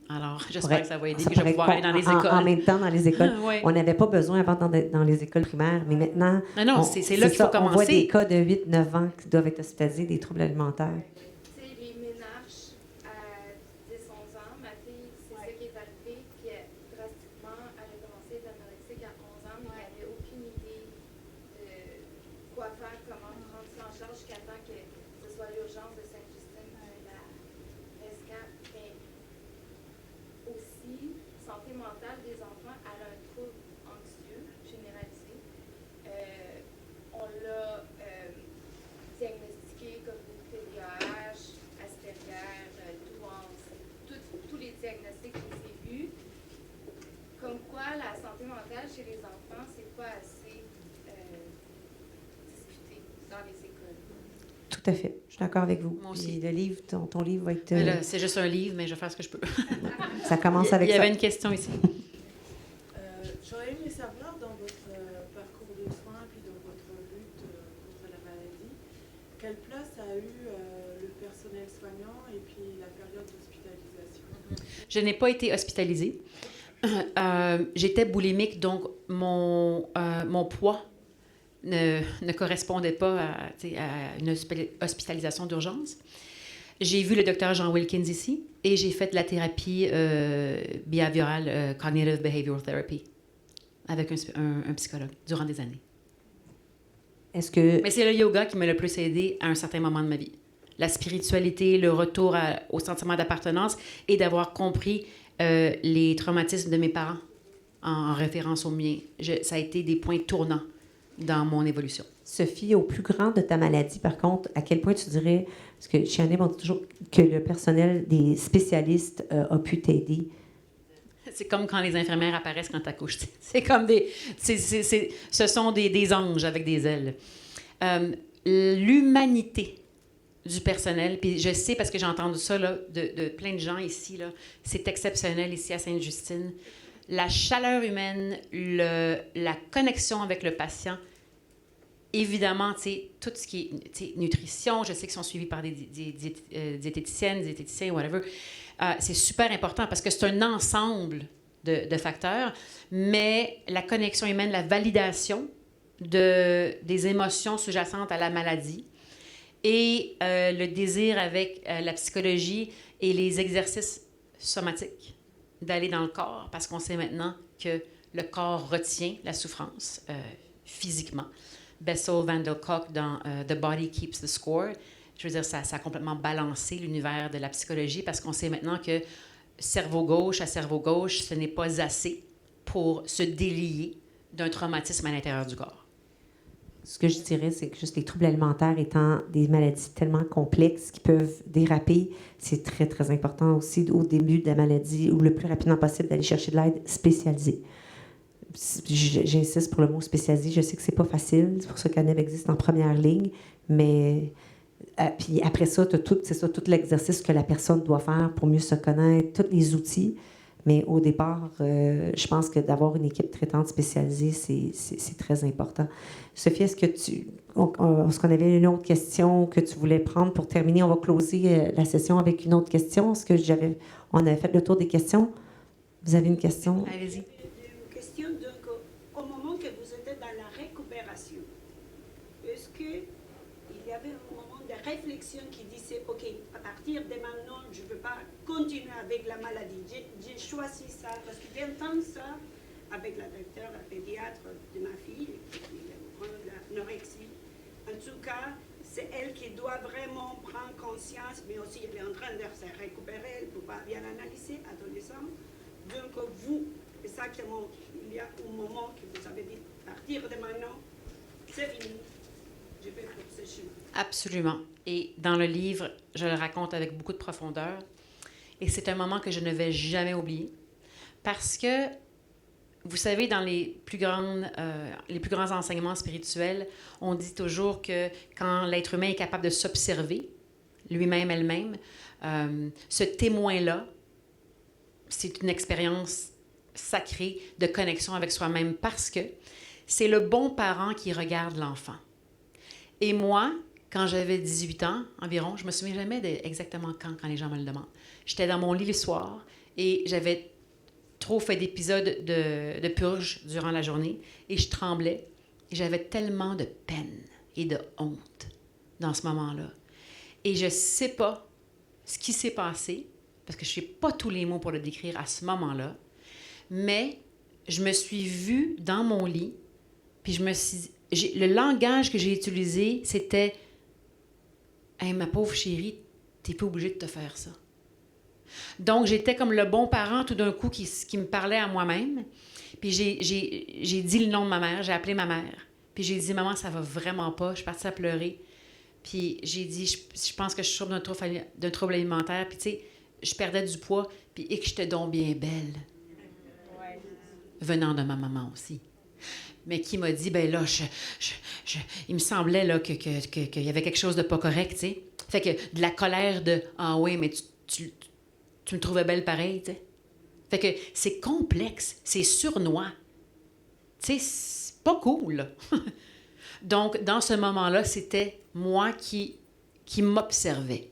Speaker 3: Alors, j'espère que ça va aider, que je vais pouvoir aller dans les écoles.
Speaker 2: En même temps, dans les écoles.
Speaker 3: Ouais.
Speaker 2: On n'avait pas besoin avant dans les écoles primaires, mais maintenant...
Speaker 3: Non, c'est là qu'il faut commencer.
Speaker 2: On voit des cas de 8-9 ans qui doivent être hospitalisés, des troubles alimentaires.
Speaker 6: Tu sais, les ménages à 10-11 ans, ma fille, c'est ça qui est arrivé, puis drastiquement, elle a commencé à être anorexique à 11 ans, mais elle n'avait aucune idée de quoi faire, comment prendre ça en charge, jusqu'à temps que ce soit l'urgence de Sainte-Justine, la rescate. Mais aussi, santé mentale des enfants, elle a un trouble anxieux généralisé. On l'a diagnostiqué comme TDAH, Asperger, douance, tous les diagnostics que j'ai eus. Comme quoi, la santé mentale chez les enfants, c'est pas assez discuté dans les écoles.
Speaker 2: Tout à fait. Je suis d'accord avec vous.
Speaker 3: Moi aussi.
Speaker 2: Puis le livre, ton livre va être...
Speaker 3: Là, c'est juste un livre, mais je vais faire ce que je peux.
Speaker 2: Ça commence avec ça.
Speaker 3: Il y avait une question ici.
Speaker 8: J'aurais aimé savoir, dans votre parcours de soins puis dans votre lutte contre la maladie, quelle place a eu le personnel soignant et puis la période d'hospitalisation?
Speaker 3: Je n'ai pas été hospitalisée. J'étais boulimique, donc mon poids ne correspondait pas à une hospitalisation d'urgence. J'ai vu le docteur Jean Wilkins ici et j'ai fait de la thérapie behaviorale, Cognitive Behavioral Therapy, avec un psychologue durant des années.
Speaker 2: Est-ce que...
Speaker 3: Mais c'est le yoga qui m'a le plus aidé à un certain moment de ma vie. la spiritualité, le retour au sentiment d'appartenance et d'avoir compris les traumatismes de mes parents en référence aux miens. Ça a été des points tournants dans mon évolution.
Speaker 2: Sophie, au plus grand de ta maladie, par contre, à quel point tu dirais, parce que chez Année, on dit toujours que le personnel des spécialistes a pu t'aider?
Speaker 3: C'est comme quand les infirmières apparaissent quand tu accouches. C'est comme ce sont des anges avec des ailes. L'humanité du personnel, puis je sais parce que j'ai entendu ça là, de plein de gens ici, là, c'est exceptionnel ici à Sainte-Justine. La chaleur humaine, la connexion avec le patient, évidemment, tout ce qui est nutrition, je sais qu'ils sont suivis par des diététiciennes, diététiciens, whatever. C'est super important parce que c'est un ensemble de facteurs, mais la connexion humaine, la validation des émotions sous-jacentes à la maladie et le désir avec la psychologie et les exercices somatiques d'aller dans le corps parce qu'on sait maintenant que le corps retient la souffrance physiquement. Bessel van der Kolk dans The Body Keeps the Score. Je veux dire, ça a complètement balancé l'univers de la psychologie parce qu'on sait maintenant que cerveau gauche à cerveau gauche, ce n'est pas assez pour se délier d'un traumatisme à l'intérieur du corps.
Speaker 2: Ce que je dirais, c'est que juste les troubles alimentaires étant des maladies tellement complexes qui peuvent déraper, c'est très, très important aussi au début de la maladie ou le plus rapidement possible d'aller chercher de l'aide spécialisée. J'insiste pour le mot spécialisé. Je sais que c'est pas facile. C'est pour ça qu'ANEB existe en première ligne. Mais puis après ça, tu as tout l'exercice que la personne doit faire pour mieux se connaître, tous les outils. Mais au départ, je pense que d'avoir une équipe traitante spécialisée, c'est très important. Sophie, est-ce que est-ce qu'on avait une autre question que tu voulais prendre pour terminer? On va closer la session avec une autre question. Est-ce que on avait fait le tour des questions? Vous avez une question?
Speaker 3: Allez-y.
Speaker 9: Au moment que vous étiez dans la récupération, est-ce qu'il y avait un moment de réflexion qui disait, OK, à partir de maintenant, je ne veux pas continuer avec la maladie. J'ai choisi ça parce que j'entends ça avec la docteure, la pédiatre de ma fille, qui est l'anorexie. En tout cas, c'est elle qui doit vraiment prendre conscience, mais aussi elle est en train de se récupérer, elle ne peut pas bien analyser, adolescent. Donc vous, exactement, il y a un moment que vous avez dit, à partir de maintenant, c'est fini, je vais pour ce chemin.
Speaker 3: Absolument. Et dans le livre, je le raconte avec beaucoup de profondeur. Et c'est un moment que je ne vais jamais oublier. Parce que, vous savez, dans les plus grands enseignements spirituels, on dit toujours que quand l'être humain est capable de s'observer, lui-même, elle-même, ce témoin-là, c'est une expérience sacrée de connexion avec soi-même parce que c'est le bon parent qui regarde l'enfant. Et moi, quand j'avais 18 ans environ, je me souviens jamais exactement quand les gens me le demandent. J'étais dans mon lit le soir et j'avais trop fait d'épisodes de purge durant la journée et je tremblais. Et j'avais tellement de peine et de honte dans ce moment-là. Et je sais pas ce qui s'est passé, parce que je sais pas tous les mots pour le décrire à ce moment-là, mais je me suis vue dans mon lit, puis le langage que j'ai utilisé, c'était « Hey, ma pauvre chérie, t'es pas obligée de te faire ça. » Donc, j'étais comme le bon parent tout d'un coup qui me parlait à moi-même. Puis j'ai dit le nom de ma mère, j'ai appelé ma mère. Puis j'ai dit « Maman, ça va vraiment pas. » Je suis partie à pleurer. Puis j'ai dit « Je pense que je souffre d'un trouble alimentaire. » Puis tu sais, je perdais du poids. Puis et que j'étais donc bien belle. Venant de ma maman aussi. Mais qui m'a dit, ben là, il me semblait là, qu'il y avait quelque chose de pas correct, tu sais. Fait que de la colère de « Ah oui, mais tu me trouvais belle pareil, tu sais. » Fait que c'est complexe, c'est sournois. Tu sais, c'est pas cool. Donc, dans ce moment-là, c'était moi qui m'observais.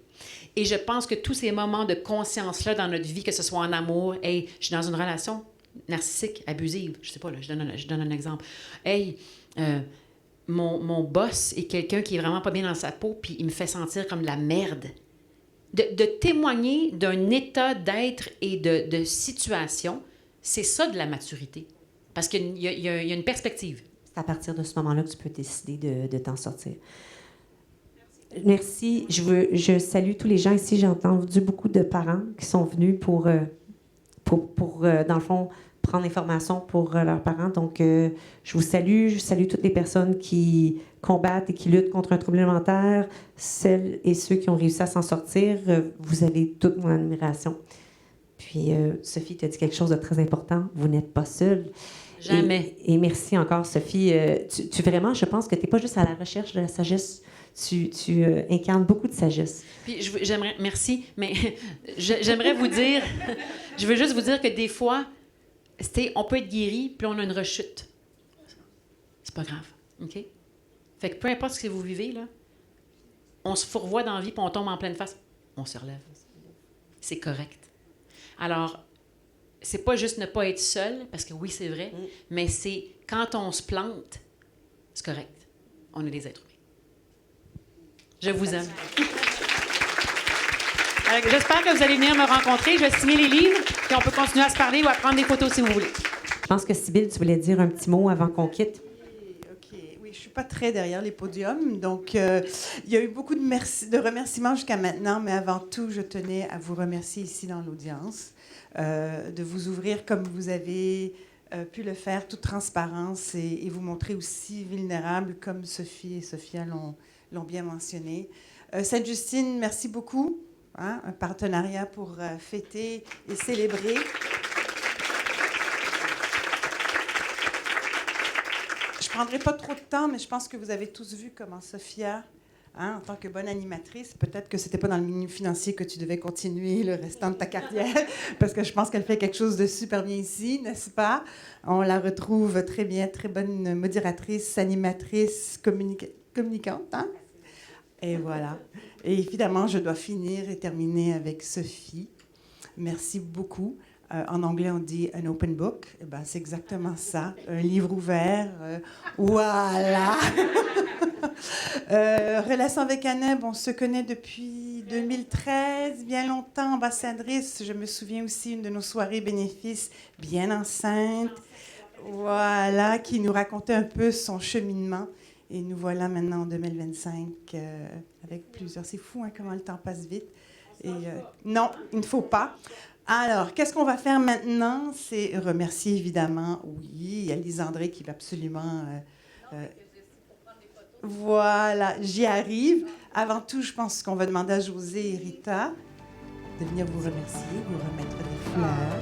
Speaker 3: Et je pense que tous ces moments de conscience-là dans notre vie, que ce soit en amour, « Hey, je suis dans une relation narcissique, abusive, je sais pas, là, je donne un exemple. Hey, mon boss est quelqu'un qui est vraiment pas bien dans sa peau, puis il me fait sentir comme de la merde. » De témoigner d'un état d'être et de situation, c'est ça de la maturité. Parce qu'il y a une perspective.
Speaker 2: C'est à partir de ce moment-là que tu peux décider de t'en sortir. Merci. Je salue tous les gens ici. J'ai entendu beaucoup de parents qui sont venus pour dans le fond, prendre information pour leurs parents. Donc, je vous salue. Je salue toutes les personnes qui combattent et qui luttent contre un trouble alimentaire. Celles et ceux qui ont réussi à s'en sortir, vous avez toute mon admiration. Puis, Sophie, tu as dit quelque chose de très important. Vous n'êtes pas seule.
Speaker 3: Jamais.
Speaker 2: Et merci encore, Sophie. Tu vraiment, je pense que tu n'es pas juste à la recherche de la sagesse. Tu incarnes beaucoup de sagesse.
Speaker 3: Puis j'aimerais, merci, mais j'aimerais vous dire, je veux juste vous dire que des fois, on peut être guéri, puis on a une rechute. C'est pas grave, OK? Fait que peu importe ce que vous vivez, là, on se fourvoie dans la vie, puis on tombe en pleine face, on se relève. C'est correct. Alors, c'est pas juste ne pas être seul, parce que oui, c'est vrai, mais c'est quand on se plante, c'est correct. On est des êtres humains. Je vous aime. Alors, j'espère que vous allez venir me rencontrer. Je vais signer les livres, puis on peut continuer à se parler ou à prendre des photos si vous voulez.
Speaker 2: Je pense que Sybille, tu voulais dire un petit mot avant qu'on quitte.
Speaker 10: OK. Oui, je ne suis pas très derrière les podiums, donc il y a eu beaucoup de remerciements jusqu'à maintenant, mais avant tout, je tenais à vous remercier ici dans l'audience, de vous ouvrir comme vous avez pu le faire, toute transparence, et vous montrer aussi vulnérable comme Sophie et Sophia l'ont bien mentionné. Sainte-Justine, merci beaucoup. Hein, un partenariat pour fêter et célébrer. Je ne prendrai pas trop de temps, mais je pense que vous avez tous vu comment Sophia, hein, en tant que bonne animatrice, peut-être que ce n'était pas dans le milieu financier que tu devais continuer le restant de ta carrière, parce que je pense qu'elle fait quelque chose de super bien ici, n'est-ce pas? On la retrouve très bien, très bonne modératrice, animatrice, communicante, hein? Et voilà. Et évidemment, je dois finir et terminer avec Sophie. Merci beaucoup. En anglais, on dit « an open book ». Eh ben, c'est exactement ça, un livre ouvert. Voilà! Relation avec Aneb, on se connaît depuis 2013, bien longtemps, ambassadrice. Je me souviens aussi d'une de nos soirées bénéfices, bien enceinte. Voilà, qui nous racontait un peu son cheminement. Et nous voilà maintenant en 2025 avec plusieurs. C'est fou, hein, comment le temps passe vite. Et non, il ne faut pas. Alors, qu'est-ce qu'on va faire maintenant? C'est remercier évidemment, oui, Lise André qui va absolument... voilà, j'y arrive. Avant tout, je pense qu'on va demander à José et Rita de venir vous remercier, vous remettre des fleurs.